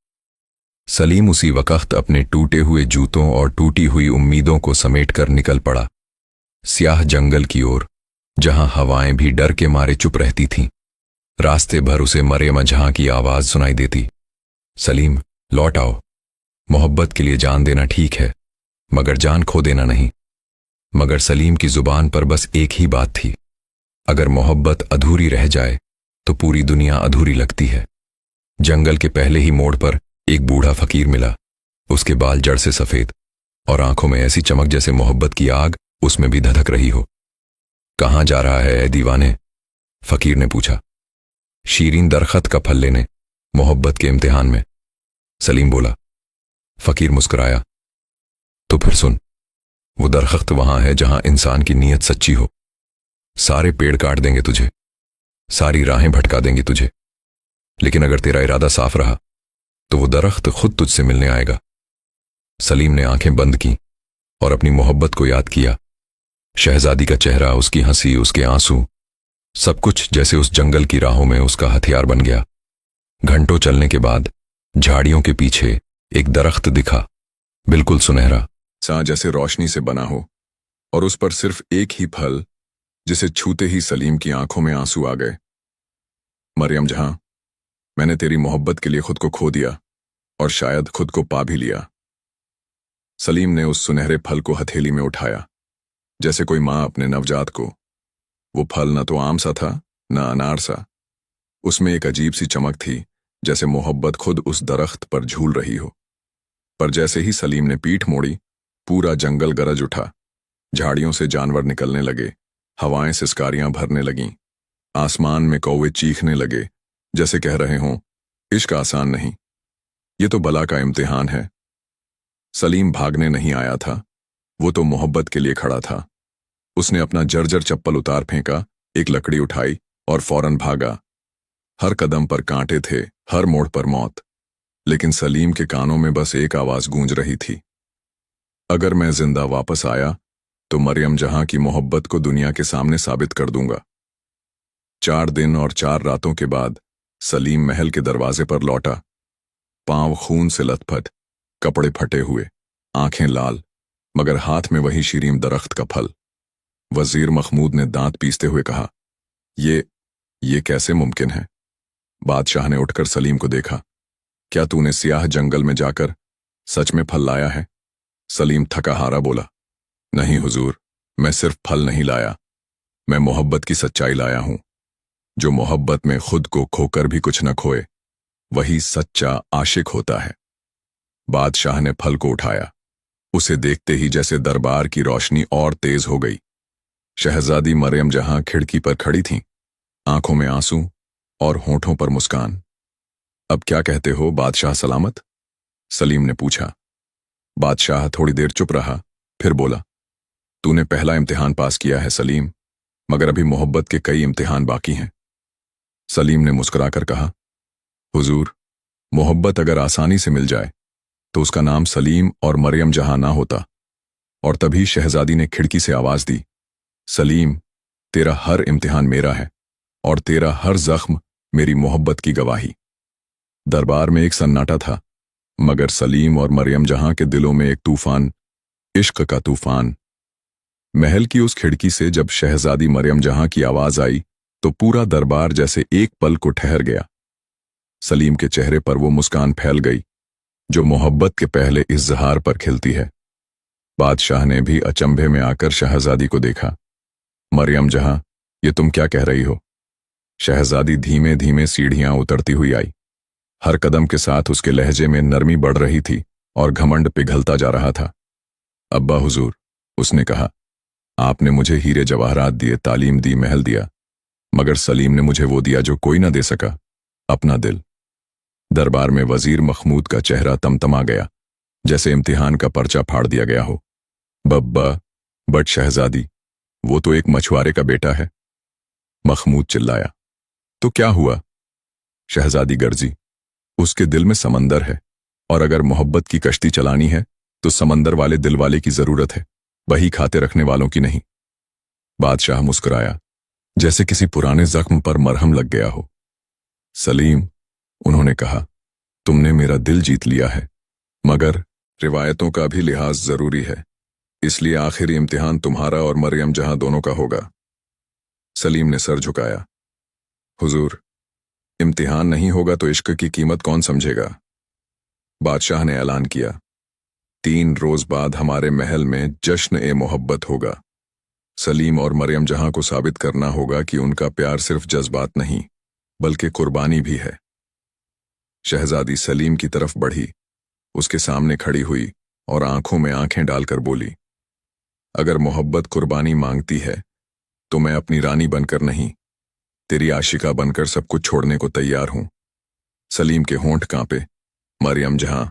सलीम उसी वक्त अपने टूटे हुए जूतों और टूटी हुई उम्मीदों को समेटकर निकल पड़ा, स्याह जंगल की ओर, जहां हवाएं भी डर के मारे चुप रहती थीं। रास्ते भर उसे मरियम जहां की आवाज सुनाई देती, सलीम लौट आओ, मोहब्बत के लिए जान देना ठीक है, मगर जान खो देना नहीं। मगर सलीम की जुबान पर बस एक ही बात थी, अगर मोहब्बत अधूरी रह जाए तो पूरी दुनिया अधूरी लगती है। जंगल के पहले ही मोड़ पर एक बूढ़ा फकीर मिला। उसके बाल जड़ से सफेद और आंखों में ऐसी चमक जैसे मोहब्बत की आग उसमें भी धधक रही हो। कहां जा रहा है ए दीवाने? फकीर ने पूछा। शीरीन दरख्त का फल लेने, मोहब्बत के इम्तिहान में, सलीम बोला। फकीर मुस्कुराया। तो फिर सुन, वो दरख्त वहां है जहां इंसान की नीयत सच्ची हो। सारे पेड़ काट देंगे तुझे, सारी राहें भटका देंगी तुझे, लेकिन अगर तेरा इरादा साफ रहा तो वो दरख्त खुद तुझसे मिलने आएगा। सलीम ने आंखें बंद की और अपनी मोहब्बत को याद किया। शहजादी का चेहरा, उसकी हंसी, उसके आंसू, सब कुछ जैसे उस जंगल की राहों में उसका हथियार बन गया। घंटों चलने के बाद झाड़ियों के पीछे एक दरख्त दिखा, बिल्कुल सुनहरा सा जैसे रोशनी से बना हो, और उस पर सिर्फ एक ही फल जिसे छूते ही सलीम की आंखों में आंसू आ गए। मरियम जहां, मैंने तेरी मोहब्बत के लिए खुद को खो दिया और शायद खुद को पा भी लिया। सलीम ने उस सुनहरे फल को हथेली में उठाया, जैसे कोई माँ अपने नवजात को। वो फल न तो आम सा था, न अनार सा। उसमें एक अजीब सी चमक थी, जैसे मोहब्बत खुद उस दरख्त पर झूल रही हो। पर जैसे ही सलीम ने पीठ मोड़ी, पूरा जंगल गरज उठा। झाड़ियों से जानवर निकलने लगे, हवाएं सिसकारियां भरने लगीं, आसमान में कौवे चीखने लगे, जैसे कह रहे हों, इश्क आसान नहीं, ये तो बला का इम्तिहान है। सलीम भागने नहीं आया था, वो तो मोहब्बत के लिए खड़ा था। उसने अपना जर्जर चप्पल उतार फेंका, एक लकड़ी उठाई और फौरन भागा। हर कदम पर कांटे थे, हर मोड़ पर मौत, लेकिन सलीम के कानों में बस एक आवाज गूंज रही थी, अगर मैं जिंदा वापस आया तो मरियम जहां की मोहब्बत को दुनिया के सामने साबित कर दूंगा। 4 दिन और 4 रातों के बाद सलीम महल के दरवाजे पर लौटा, पांव खून से लथपथ, कपड़े फटे हुए, आंखें लाल, मगर हाथ में वही शीरीम दरख्त का फल। वजीर महमूद ने दांत पीसते हुए कहा, ये कैसे मुमकिन है? बादशाह ने उठकर सलीम को देखा। क्या तूने सियाह जंगल में जाकर सच में फल लाया है? सलीम थका हारा बोला, नहीं हुजूर, मैं सिर्फ फल नहीं लाया, मैं मोहब्बत की सच्चाई लाया हूं। जो मोहब्बत में खुद को खोकर भी कुछ न खोए, वही सच्चा आशिक होता है। बादशाह ने फल को उठाया। उसे देखते ही जैसे दरबार की रोशनी और तेज हो गई। शहजादी मरियम जहां खिड़की पर खड़ी थीं, आंखों में आंसू और होंठों पर मुस्कान। अब क्या कहते हो बादशाह सलामत? सलीम ने पूछा। बादशाह थोड़ी देर चुप रहा, फिर बोला, तूने पहला इम्तिहान पास किया है सलीम, मगर अभी मोहब्बत के कई इम्तिहान बाकी हैं। सलीम ने मुस्कुराकर कहा, हुजूर, मोहब्बत अगर आसानी से मिल जाए तो उसका नाम सलीम और मरियम जहां ना होता। और तभी शहजादी ने खिड़की से आवाज दी, सलीम, तेरा हर इम्तिहान मेरा है और तेरा हर जख्म मेरी मोहब्बत की गवाही। दरबार में एक सन्नाटा था, मगर सलीम और मरियम जहां के दिलों में एक तूफान, इश्क का तूफान। महल की उस खिड़की से जब शहजादी मरियम जहां की आवाज आई तो पूरा दरबार जैसे एक पल को ठहर गया। सलीम के चेहरे पर वो मुस्कान फैल गई जो मोहब्बत के पहले इज़हार पर खिलती है। बादशाह ने भी अचंभे में आकर शहजादी को देखा। मरियम जहां, ये तुम क्या कह रही हो? शहजादी धीमे धीमे सीढ़ियां उतरती हुई आई। हर कदम के साथ उसके लहजे में नरमी बढ़ रही थी और घमंड पिघलता जा रहा था। अब्बा हुजूर, उसने कहा, आपने मुझे हीरे जवाहरात दिए, तालीम दी, महल दिया, मगर सलीम ने मुझे वो दिया जो कोई ना दे सका, अपना दिल। दरबार में वजीर महमूद का चेहरा तमतमा गया, जैसे इम्तिहान का पर्चा फाड़ दिया गया हो। बब्बा, बट शहजादी, वो तो एक मछुआरे का बेटा है। महमूद चिल्लाया। तो क्या हुआ? शहजादी गर्जी, उसके दिल में समंदर है, और अगर मोहब्बत की कश्ती चलानी है तो समंदर वाले दिल वाले की जरूरत है, वही खाते रखने वालों की नहीं। बादशाह मुस्कुराया, जैसे किसी पुराने जख्म पर मरहम लग गया हो। सलीम, उन्होंने कहा, तुमने मेरा दिल जीत लिया है, मगर रिवायतों का भी लिहाज जरूरी है, इसलिए आखिरी इम्तिहान तुम्हारा और मरियम जहां दोनों का होगा। सलीम ने सर झुकाया। हुजूर, इम्तिहान नहीं होगा तो इश्क की कीमत कौन समझेगा? बादशाह ने ऐलान किया, 3 रोज बाद हमारे महल में जश्न ए मोहब्बत होगा। सलीम और मरियम जहां को साबित करना होगा कि उनका प्यार सिर्फ जज्बात नहीं, बल्कि कुर्बानी भी है। शहजादी सलीम की तरफ बढ़ी, उसके सामने खड़ी हुई और आंखों में आंखें डालकर बोली, अगर मोहब्बत कुर्बानी मांगती है तो मैं अपनी रानी बनकर नहीं, तेरी आशिका बनकर सब कुछ छोड़ने को तैयार हूं। सलीम के होंठ कांपे। मरियम जहां,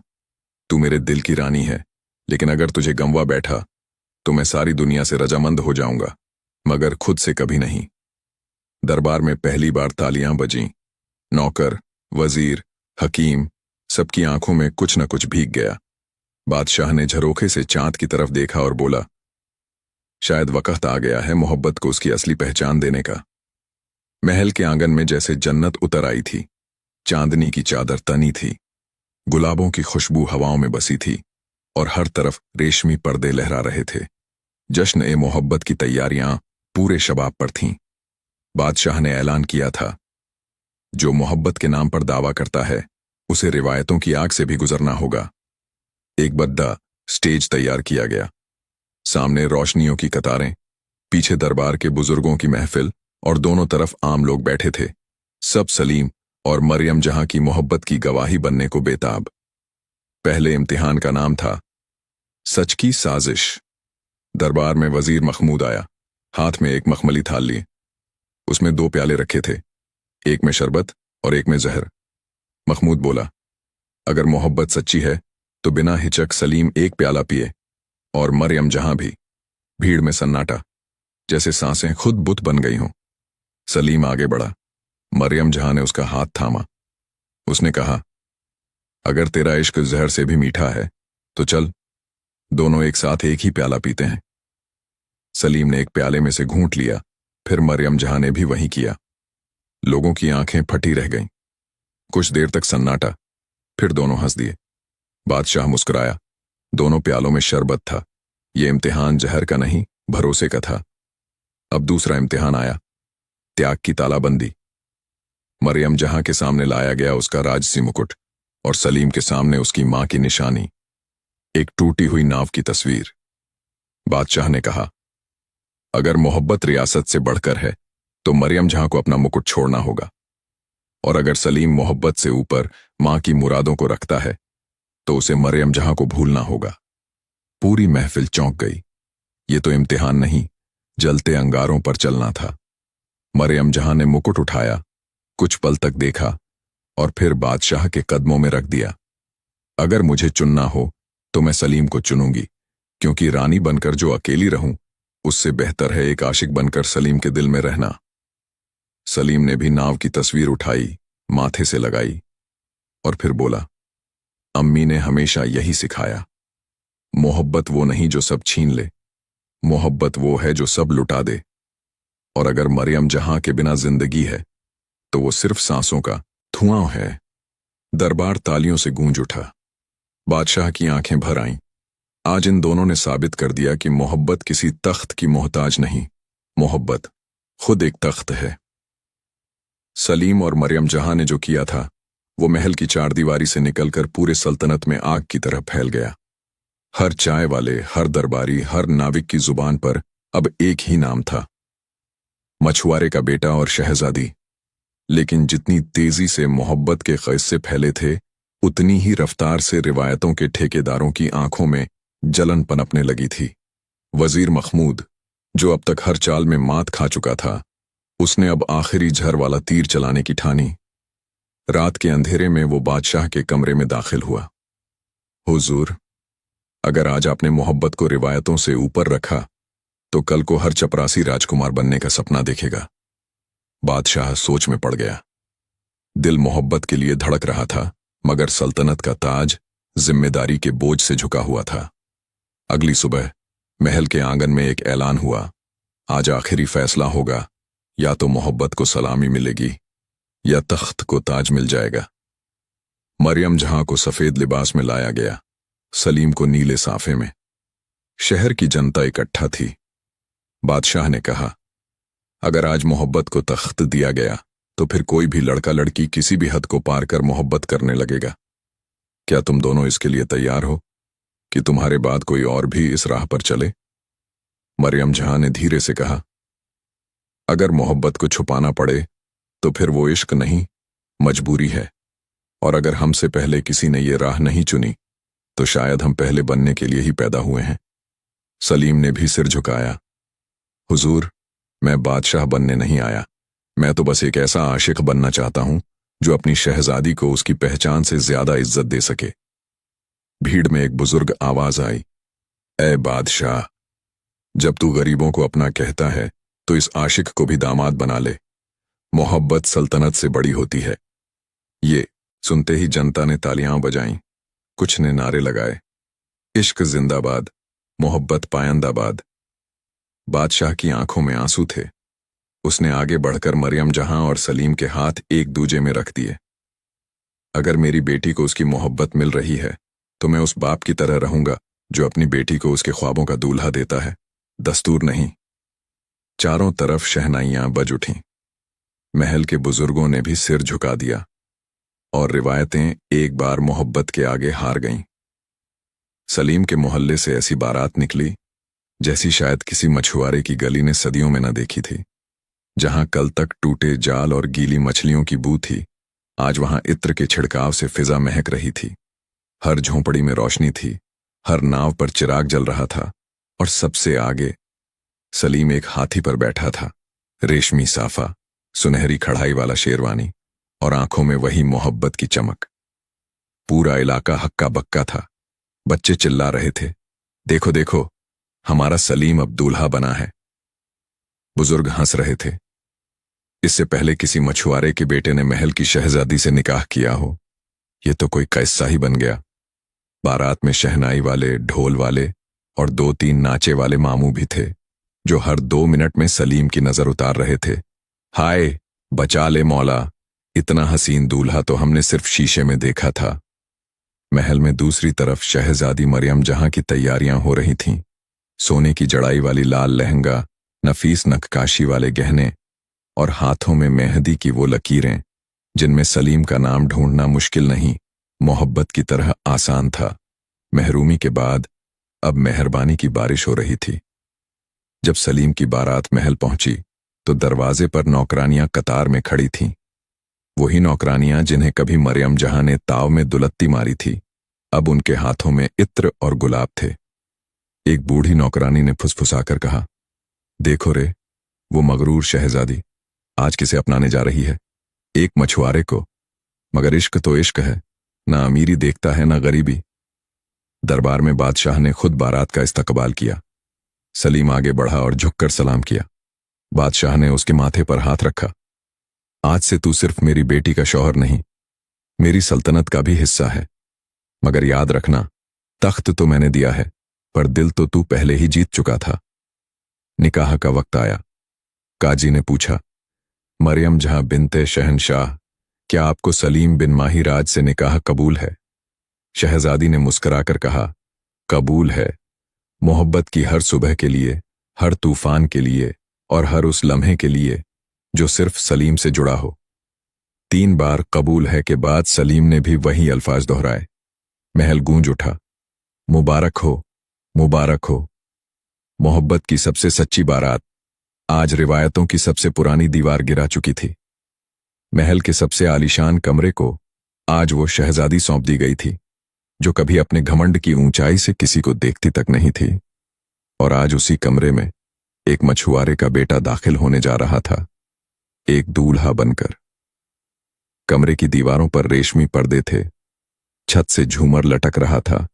तू मेरे दिल की रानी है, लेकिन अगर तुझे गंवा बैठा तो मैं सारी दुनिया से रजामंद हो जाऊंगा, मगर खुद से कभी नहीं। दरबार में पहली बार तालियां बजीं। नौकर, वजीर, हकीम, सबकी आंखों में कुछ न कुछ भीग गया। बादशाह ने झरोखे से चांद की तरफ देखा और बोला, शायद वक्त आ गया है मोहब्बत को उसकी असली पहचान देने का। महल के आंगन में जैसे जन्नत उतर आई थी। चांदनी की चादर तनी थी, गुलाबों की खुशबू हवाओं में बसी थी और हर तरफ रेशमी पर्दे लहरा रहे थे। जश्न ए मोहब्बत की तैयारियां पूरे शबाब पर थीं। बादशाह ने ऐलान किया था, जो मोहब्बत के नाम पर दावा करता है उसे रिवायतों की आग से भी गुजरना होगा। एक बद्दा स्टेज तैयार किया गया। सामने रोशनियों की कतारें, पीछे दरबार के बुजुर्गों की महफिल और दोनों तरफ आम लोग बैठे थे। सब सलीम और मरियम जहां की मोहब्बत की गवाही बनने को बेताब। पहले इम्तिहान का नाम था सच की साजिश। दरबार में वजीर महमूद आया, हाथ में एक मखमली थाल लिए। उसमें 2 प्याले रखे थे, एक में शरबत और एक में जहर। महमूद बोला, अगर मोहब्बत सच्ची है तो बिना हिचक सलीम एक प्याला पिए और मरियम जहां भी। भीड़ में सन्नाटा, जैसे सांसें खुद बुत बन गई हों। सलीम आगे बढ़ा। मरियम जहां ने उसका हाथ थामा। उसने कहा, अगर तेरा इश्क जहर से भी मीठा है तो चल, दोनों एक साथ एक ही प्याला पीते हैं। सलीम ने एक प्याले में से घूंट लिया, फिर मरियम जहां ने भी वही किया। लोगों की आंखें फटी रह गईं। कुछ देर तक सन्नाटा, फिर दोनों हंस दिए। बादशाह मुस्कुराया। दोनों प्यालों में शरबत था। ये इम्तिहान जहर का नहीं, भरोसे का था। अब दूसरा इम्तिहान आया, त्याग की तालाबंदी। मरियम जहां के सामने लाया गया उसका राजसी मुकुट और सलीम के सामने उसकी मां की निशानी, एक टूटी हुई नाव की तस्वीर। बादशाह ने कहा, अगर मोहब्बत रियासत से बढ़कर है तो मरियम जहां को अपना मुकुट छोड़ना होगा, और अगर सलीम मोहब्बत से ऊपर मां की मुरादों को रखता है तो उसे मरियम जहां को भूलना होगा। पूरी महफिल चौंक गई। ये तो इम्तिहान नहीं, जलते अंगारों पर चलना था। मरियम जहां ने मुकुट उठाया, कुछ पल तक देखा और फिर बादशाह के कदमों में रख दिया। अगर मुझे चुनना हो तो मैं सलीम को चुनूंगी, क्योंकि रानी बनकर जो अकेली रहूं उससे बेहतर है एक आशिक बनकर सलीम के दिल में रहना। सलीम ने भी नाव की तस्वीर उठाई, माथे से लगाई और फिर बोला, अम्मी ने हमेशा यही सिखाया, मोहब्बत वो नहीं जो सब छीन ले, मोहब्बत वो है जो सब लुटा दे। और अगर मरियम जहां के बिना जिंदगी है तो वो सिर्फ सांसों का धुआं है। दरबार तालियों से गूंज उठा। बादशाह की आंखें भर आईं। आज इन दोनों ने साबित कर दिया कि मोहब्बत किसी तख्त की मोहताज नहीं, मोहब्बत खुद एक तख्त है। सलीम और मरियम जहां ने जो किया था वो महल की चारदीवारी से निकलकर पूरे सल्तनत में आग की तरह फैल गया। हर चाय वाले, हर दरबारी, हर नाविक की जुबान पर अब एक ही नाम था, मछुआरे का बेटा और शहजादी। लेकिन जितनी तेजी से मोहब्बत के क़िस्से फैले थे, उतनी ही रफ्तार से रिवायतों के ठेकेदारों की आंखों में जलन पनपने लगी थी। वजीर महमूद, जो अब तक हर चाल में मात खा चुका था, उसने अब आखिरी झर वाला तीर चलाने की ठानी। रात के अंधेरे में वो बादशाह के कमरे में दाखिल हुआ। हुजूर, अगर आज आपने मोहब्बत को रिवायतों से ऊपर रखा तो कल को हर चपरासी राजकुमार बनने का सपना देखेगा। बादशाह सोच में पड़ गया। दिल मोहब्बत के लिए धड़क रहा था, मगर सल्तनत का ताज जिम्मेदारी के बोझ से झुका हुआ था। अगली सुबह महल के आंगन में एक ऐलान हुआ, आज आखिरी फैसला होगा, या तो मोहब्बत को सलामी मिलेगी या तख्त को ताज मिल जाएगा। मरियम जहां को सफेद लिबास में लाया गया, सलीम को नीले साफे में। शहर की जनता इकट्ठा थी। बादशाह ने कहा, अगर आज मोहब्बत को तख्त दिया गया तो फिर कोई भी लड़का लड़की किसी भी हद को पार कर मोहब्बत करने लगेगा। क्या तुम दोनों इसके लिए तैयार हो कि तुम्हारे बाद कोई और भी इस राह पर चले? मरियम जहां ने धीरे से कहा, अगर मोहब्बत को छुपाना पड़े तो फिर वो इश्क नहीं, मजबूरी है। और अगर हमसे पहले किसी ने ये राह नहीं चुनी तो शायद हम पहले बनने के लिए ही पैदा हुए हैं। सलीम ने भी सिर झुकाया। हुजूर, मैं बादशाह बनने नहीं आया, मैं तो बस एक ऐसा आशिक बनना चाहता हूं जो अपनी शहजादी को उसकी पहचान से ज्यादा इज्जत दे सके। भीड़ में एक बुजुर्ग आवाज आई, ए बादशाह, जब तू गरीबों को अपना कहता है तो इस आशिक को भी दामाद बना ले। मोहब्बत सल्तनत से बड़ी होती है। ये सुनते ही जनता ने तालियां बजाईं, कुछ ने नारे लगाए, इश्क जिंदाबाद, मोहब्बत पायंदाबाद। बादशाह की आंखों में आंसू थे। उसने आगे बढ़कर मरियम जहां और सलीम के हाथ एक दूजे में रख दिए। अगर मेरी बेटी को उसकी मोहब्बत मिल रही है तो मैं उस बाप की तरह रहूंगा जो अपनी बेटी को उसके ख्वाबों का दूल्हा देता है, दस्तूर नहीं। चारों तरफ शहनाइयां बज उठीं। महल के बुजुर्गों ने भी सिर झुका दिया और रिवायतें एक बार मोहब्बत के आगे हार गईं। सलीम के मोहल्ले से ऐसी बारात निकली जैसी शायद किसी मछुआरे की गली ने सदियों में न देखी थी। जहां कल तक टूटे जाल और गीली मछलियों की बू थी, आज वहां इत्र के छिड़काव से फिजा महक रही थी। हर झोंपड़ी में रोशनी थी, हर नाव पर चिराग जल रहा था, और सबसे आगे सलीम एक हाथी पर बैठा था। रेशमी साफा, सुनहरी कढ़ाई वाला शेरवानी और आंखों में वही मोहब्बत की चमक। पूरा इलाका हक्का बक्का था। बच्चे चिल्ला रहे थे, देखो देखो, हमारा सलीम अब दूल्हा बना है। बुजुर्ग हंस रहे थे। इससे पहले किसी मछुआरे के बेटे ने महल की शहजादी से निकाह किया हो। ये तो कोई किस्सा ही बन गया। बारात में शहनाई वाले, ढोल वाले और 2-3 नाचे वाले मामू भी थे, जो हर 2 मिनट में सलीम की नजर उतार रहे थे। हाय, बचा ले मौला, इतना हसीन दूल्हा तो हमने सिर्फ शीशे में देखा था। महल में दूसरी तरफ शहजादी मरियम जहां की तैयारियां हो रही थीं। सोने की जड़ाई वाली लाल लहंगा, नफीस नक्काशी वाले गहने और हाथों में मेहंदी की वो लकीरें जिनमें सलीम का नाम ढूंढना मुश्किल नहीं, मोहब्बत की तरह आसान था। महरूमी के बाद अब मेहरबानी की बारिश हो रही थी। जब सलीम की बारात महल पहुंची तो दरवाजे पर नौकरानियां कतार में खड़ी थीं। वही नौकरानियां जिन्हें कभी मरियम जहां ने ताव में दुलत्ती मारी थी, अब उनके हाथों में इत्र और गुलाब थे। एक बूढ़ी नौकरानी ने फुसफुसाकर कहा, देखो रे, वो मगरूर शहजादी आज किसे अपनाने जा रही है? एक मछुआरे को। मगर इश्क तो इश्क है, ना अमीरी देखता है ना गरीबी। दरबार में बादशाह ने खुद बारात का इस्तकबाल किया। सलीम आगे बढ़ा और झुककर सलाम किया। बादशाह ने उसके माथे पर हाथ रखा। आज से तू सिर्फ मेरी बेटी का शौहर नहीं, मेरी सल्तनत का भी हिस्सा है। मगर याद रखना, तख्त तो मैंने दिया है, पर दिल तो तू पहले ही जीत चुका था। निकाह का वक्त आया। काजी ने पूछा, मरियम जहां बिनते शहनशाह, क्या आपको सलीम बिन माहिराज से निकाह कबूल है? शहजादी ने मुस्कुराकर कहा, कबूल है। मोहब्बत की हर सुबह के लिए, हर तूफान के लिए और हर उस लम्हे के लिए जो सिर्फ सलीम से जुड़ा हो। 3 बार कबूल है के बाद सलीम ने भी वही अल्फाज दोहराए। महल गूंज उठा, मुबारक हो, मुबारक हो। मोहब्बत की सबसे सच्ची बारात आज रिवायतों की सबसे पुरानी दीवार गिरा चुकी थी। महल के सबसे आलीशान कमरे को आज वो शहजादी सौंप दी गई थी जो कभी अपने घमंड की ऊंचाई से किसी को देखती तक नहीं थी। और आज उसी कमरे में एक मछुआरे का बेटा दाखिल होने जा रहा था, एक दूल्हा बनकर। कमरे की दीवारों पर रेशमी पर्दे थे, छत से झूमर लटक रहा था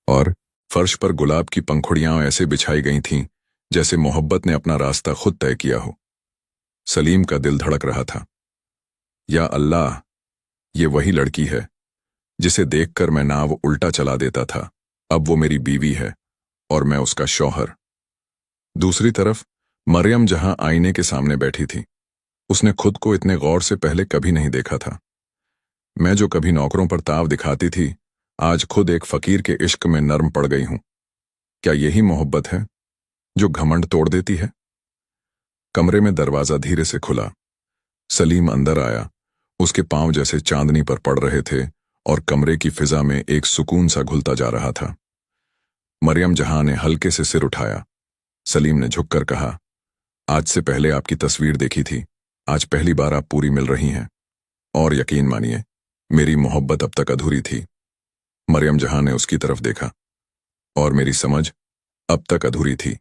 और फर्श पर गुलाब की पंखुड़ियां ऐसे बिछाई गई थीं जैसे मोहब्बत ने अपना रास्ता खुद तय किया हो। सलीम का दिल धड़क रहा था। या अल्लाह, ये वही लड़की है जिसे देखकर मैं नाव उल्टा चला देता था। अब वो मेरी बीवी है और मैं उसका शौहर। दूसरी तरफ मरियम जहां आईने के सामने बैठी थी। उसने खुद को इतने गौर से पहले कभी नहीं देखा था। मैं जो कभी नौकरों पर ताव दिखाती थी, आज खुद एक फकीर के इश्क में नर्म पड़ गई हूं। क्या यही मोहब्बत है जो घमंड तोड़ देती है? कमरे में दरवाजा धीरे से खुला। सलीम अंदर आया। उसके पांव जैसे चांदनी पर पड़ रहे थे और कमरे की फिजा में एक सुकून सा घुलता जा रहा था। मरियम जहां ने हल्के से सिर उठाया। सलीम ने झुककर कहा, आज से पहले आपकी तस्वीर देखी थी, आज पहली बार आप पूरी मिल रही हैं। और यकीन मानिए, मेरी मोहब्बत अब तक अधूरी थी। मरियम जहां ने उसकी तरफ देखा। और मेरी समझ अब तक अधूरी थी।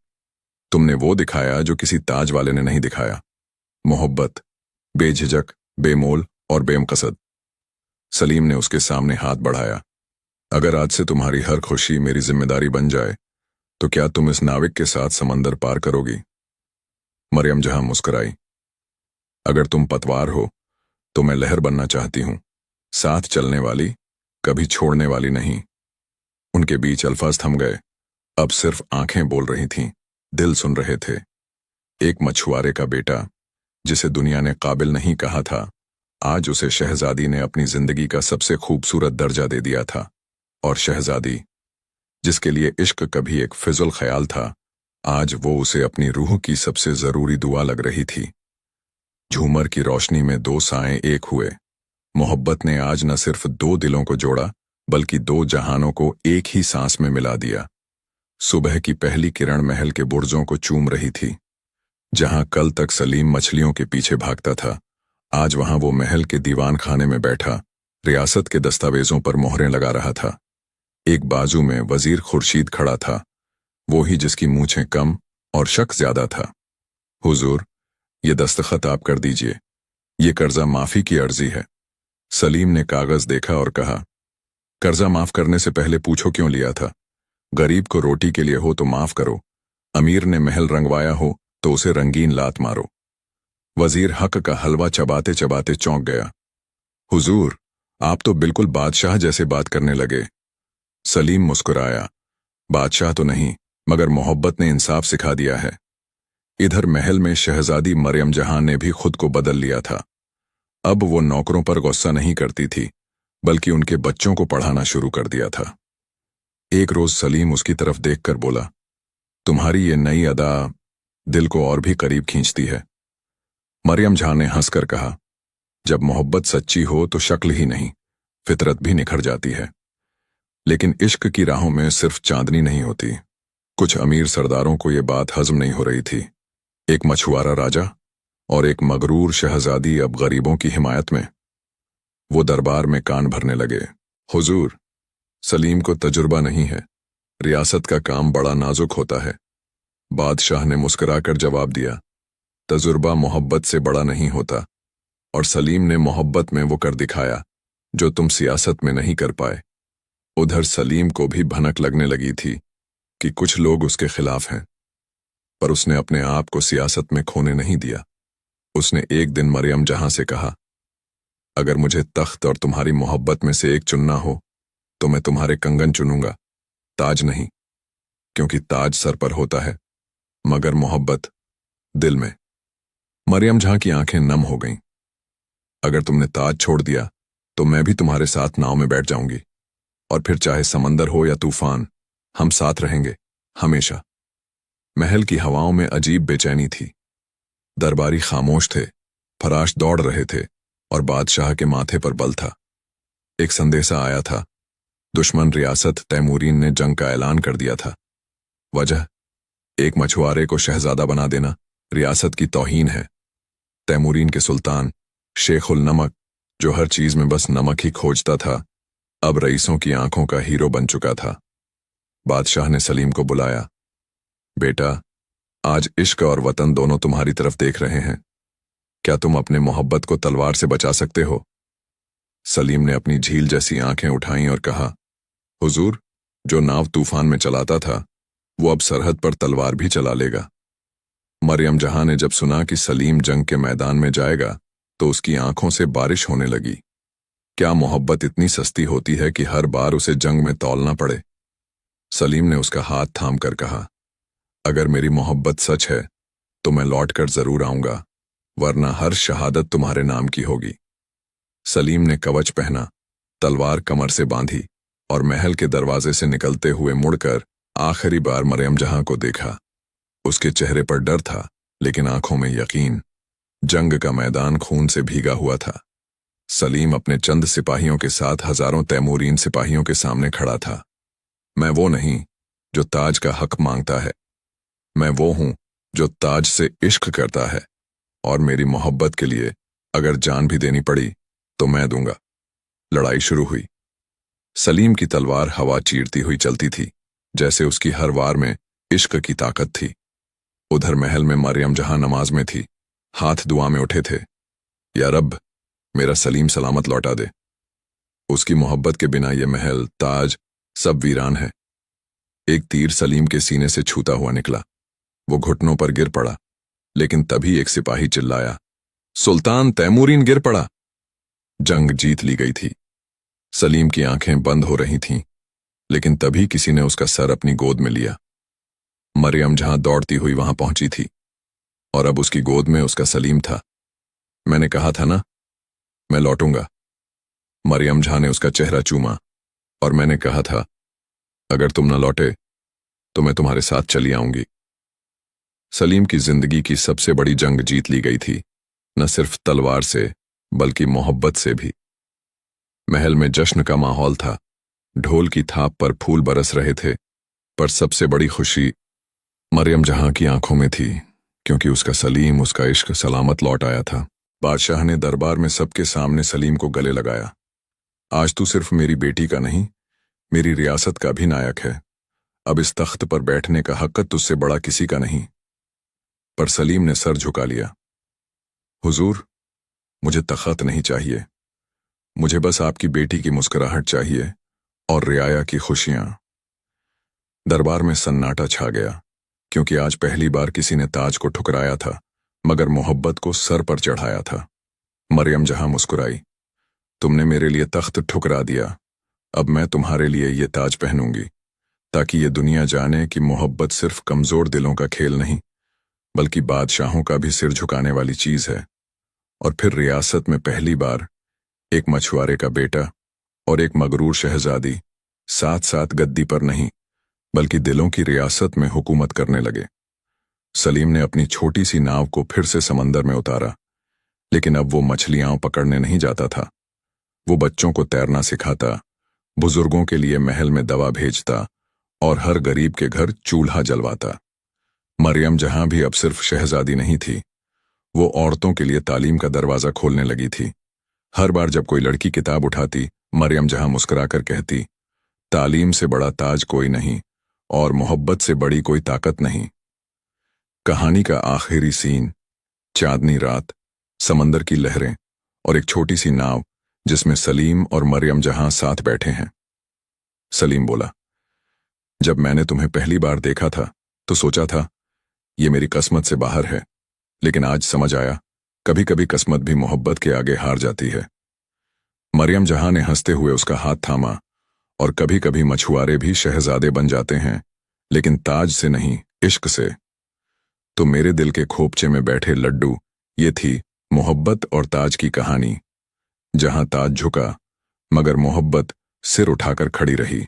तुमने वो दिखाया जो किसी ताज वाले ने नहीं दिखाया। मोहब्बत, बेझिझक, बेमोल और बेमकसद। सलीम ने उसके सामने हाथ बढ़ाया। अगर आज से तुम्हारी हर खुशी मेरी जिम्मेदारी बन जाए तो क्या तुम इस नाविक के साथ समंदर पार करोगी? मरियम जहां मुस्कुराई। अगर तुम पतवार हो तो मैं लहर बनना चाहती हूं, साथ चलने वाली, कभी छोड़ने वाली नहीं। उनके बीच अल्फाज थम गए। अब सिर्फ आंखें बोल रही थीं, दिल सुन रहे थे। एक मछुआरे का बेटा, जिसे दुनिया ने काबिल नहीं कहा था, आज उसे शहजादी ने अपनी जिंदगी का सबसे खूबसूरत दर्जा दे दिया था। और शहजादी, जिसके लिए इश्क कभी एक फिजुल ख्याल था, आज वो उसे अपनी रूह की सबसे जरूरी दुआ लग रही थी। झूमर की रोशनी में दो साएं एक हुए। मोहब्बत ने आज न सिर्फ दो दिलों को जोड़ा, बल्कि दो जहानों को एक ही सांस में मिला दिया। सुबह की पहली किरण महल के बुर्जों को चूम रही थी। जहां कल तक सलीम मछलियों के पीछे भागता था, आज वहां वो महल के दीवान खाने में बैठा रियासत के दस्तावेजों पर मोहरें लगा रहा था। एक बाजू में वजीर खुर्शीद खड़ा था, वो ही जिसकी मूंछें कम और शक ज्यादा था। हुजूर, ये दस्तखत आप कर दीजिए, ये कर्जा माफी की अर्जी है। सलीम ने कागज देखा और कहा, कर्जा माफ करने से पहले पूछो क्यों लिया था? गरीब को रोटी के लिए हो तो माफ करो, अमीर ने महल रंगवाया हो तो उसे रंगीन लात मारो। वजीर हक का हलवा चबाते चबाते चौंक गया। हुजूर, आप तो बिल्कुल बादशाह जैसे बात करने लगे। सलीम मुस्कुराया। बादशाह तो नहीं, मगर मोहब्बत ने इंसाफ सिखा दिया है। इधर महल में शहजादी मरियम जहां ने भी खुद को बदल लिया था। अब वो नौकरों पर गुस्सा नहीं करती थी, बल्कि उनके बच्चों को पढ़ाना शुरू कर दिया था। एक रोज सलीम उसकी तरफ देखकर बोला, तुम्हारी ये नई अदा दिल को और भी करीब खींचती है। मरियम जहां ने हंसकर कहा, जब मोहब्बत सच्ची हो तो शक्ल ही नहीं, फितरत भी निखर जाती है। लेकिन इश्क की राहों में सिर्फ चांदनी नहीं होती। कुछ अमीर सरदारों को ये बात हजम नहीं हो रही थी। एक मछुआरा राजा और एक मगरूर शहजादी अब गरीबों की हिमायत में। वो दरबार में कान भरने लगे। हुजूर, सलीम को तजुर्बा नहीं है, रियासत का काम बड़ा नाजुक होता है। बादशाह ने मुस्कुराकर जवाब दिया, तजुर्बा मोहब्बत से बड़ा नहीं होता। और सलीम ने मोहब्बत में वो कर दिखाया जो तुम सियासत में नहीं कर पाए। उधर सलीम को भी भनक लगने लगी थी कि कुछ लोग उसके खिलाफ हैं, पर उसने अपने आप को सियासत में खोने नहीं दिया। उसने एक दिन मरियम जहां से कहा, अगर मुझे तख्त और तुम्हारी मोहब्बत में से एक चुनना हो तो मैं तुम्हारे कंगन चुनूंगा, ताज नहीं, क्योंकि ताज सर पर होता है, मगर मोहब्बत दिल में। मरियम जहां की आंखें नम हो गईं। अगर तुमने ताज छोड़ दिया तो मैं भी तुम्हारे साथ नाव में बैठ जाऊंगी, और फिर चाहे समंदर हो या तूफान, हम साथ रहेंगे हमेशा। महल की हवाओं में अजीब बेचैनी थी। दरबारी खामोश थे, फराश दौड़ रहे थे, और बादशाह के माथे पर बल था। एक संदेशा आया था, दुश्मन रियासत तैमूरीन ने जंग का ऐलान कर दिया था। वजह, एक मछुआरे को शहजादा बना देना रियासत की तौहीन है। तैमूरीन के सुल्तान शेखुल नमक, जो हर चीज में बस नमक ही खोजता था, अब रईसों की आंखों का हीरो बन चुका था। बादशाह ने सलीम को बुलाया। बेटा, आज इश्क और वतन दोनों तुम्हारी तरफ देख रहे हैं। क्या तुम अपने मोहब्बत को तलवार से बचा सकते हो? सलीम ने अपनी झील जैसी आंखें उठाईं और कहा, हुजूर, जो नाव तूफान में चलाता था वो अब सरहद पर तलवार भी चला लेगा। मरियम जहां ने जब सुना कि सलीम जंग के मैदान में जाएगा तो उसकी आंखों से बारिश होने लगी। क्या मोहब्बत इतनी सस्ती होती है कि हर बार उसे जंग में तौलना पड़े? सलीम ने उसका हाथ थाम कर कहा, अगर मेरी मोहब्बत सच है तो मैं लौटकर जरूर आऊंगा, वरना हर शहादत तुम्हारे नाम की होगी। सलीम ने कवच पहना, तलवार कमर से बांधी और महल के दरवाजे से निकलते हुए मुड़कर आखिरी बार मरियम जहां को देखा। उसके चेहरे पर डर था, लेकिन आंखों में यकीन। जंग का मैदान खून से भीगा हुआ था। सलीम अपने चंद सिपाहियों के साथ हजारों तैमूरीन सिपाहियों के सामने खड़ा था। मैं वो नहीं जो ताज का हक मांगता है, मैं वो हूं जो ताज से इश्क करता है, और मेरी मोहब्बत के लिए अगर जान भी देनी पड़ी तो मैं दूंगा। लड़ाई शुरू हुई। सलीम की तलवार हवा चीरती हुई चलती थी, जैसे उसकी हर वार में इश्क की ताकत थी। उधर महल में मरियम जहां नमाज में थी, हाथ दुआ में उठे थे, या रब, मेरा सलीम सलामत लौटा दे। उसकी मोहब्बत के बिना ये महल, ताज सब वीरान है। एक तीर सलीम के सीने से छूता हुआ निकला। वो घुटनों पर गिर पड़ा, लेकिन तभी एक सिपाही चिल्लाया, सुल्तान तैमूरीन गिर पड़ा। जंग जीत ली गई थी। सलीम की आंखें बंद हो रही थीं, लेकिन तभी किसी ने उसका सर अपनी गोद में लिया। मरियम जहां दौड़ती हुई वहां पहुंची थी, और अब उसकी गोद में उसका सलीम था। मैंने कहा था ना, मैं लौटूंगा। मरियम जहां ने उसका चेहरा चूमा, और मैंने कहा था, अगर तुम न लौटे तो मैं तुम्हारे साथ चली आऊंगी। सलीम की जिंदगी की सबसे बड़ी जंग जीत ली गई थी, न सिर्फ तलवार से बल्कि मोहब्बत से भी। महल में जश्न का माहौल था, ढोल की थाप पर फूल बरस रहे थे, पर सबसे बड़ी खुशी मरियम जहां की आंखों में थी, क्योंकि उसका सलीम, उसका इश्क सलामत लौट आया था। बादशाह ने दरबार में सबके सामने सलीम को गले लगाया। आज तू सिर्फ मेरी बेटी का नहीं, मेरी रियासत का भी नायक है। अब इस तख्त पर बैठने का हक तुझसे बड़ा किसी का नहीं। पर सलीम ने सर झुका लिया। हुजूर, मुझे तख्त नहीं चाहिए, मुझे बस आपकी बेटी की मुस्कुराहट चाहिए और रियाया की खुशियां। दरबार में सन्नाटा छा गया, क्योंकि आज पहली बार किसी ने ताज को ठुकराया था, मगर मोहब्बत को सर पर चढ़ाया था। मरियम जहां मुस्कुराई, तुमने मेरे लिए तख्त ठुकरा दिया, अब मैं तुम्हारे लिए ये ताज पहनूंगी, ताकि ये दुनिया जाने कि मोहब्बत सिर्फ कमजोर दिलों का खेल नहीं, बल्कि बादशाहों का भी सिर झुकाने वाली चीज है। और फिर रियासत में पहली बार एक मछुआरे का बेटा और एक मगरूर शहजादी साथ साथ गद्दी पर नहीं, बल्कि दिलों की रियासत में हुकूमत करने लगे। सलीम ने अपनी छोटी सी नाव को फिर से समंदर में उतारा, लेकिन अब वो मछलियां पकड़ने नहीं जाता था। वो बच्चों को तैरना सिखाता, बुजुर्गों के लिए महल में दवा भेजता और हर गरीब के घर चूल्हा जलवाता। मरियम जहां भी अब सिर्फ शहजादी नहीं थी, वो औरतों के लिए तालीम का दरवाजा खोलने लगी थी। हर बार जब कोई लड़की किताब उठाती, मरियम जहां मुस्कुराकर कहती, तालीम से बड़ा ताज कोई नहीं और मोहब्बत से बड़ी कोई ताकत नहीं। कहानी का आखिरी सीन, चांदनी रात, समंदर की लहरें और एक छोटी सी नाव जिसमें सलीम और मरियम जहां साथ बैठे हैं। सलीम बोला, जब मैंने तुम्हें पहली बार देखा था तो सोचा था ये मेरी किस्मत से बाहर है, लेकिन आज समझ आया, कभी कभी किस्मत भी मोहब्बत के आगे हार जाती है। मरियम जहां ने हंसते हुए उसका हाथ थामा, और कभी कभी मछुआरे भी शहजादे बन जाते हैं, लेकिन ताज से नहीं, इश्क से। तो मेरे दिल के खोपचे में बैठे लड्डू, ये थी मोहब्बत और ताज की कहानी, जहां ताज झुका मगर मोहब्बत सिर उठाकर खड़ी रही।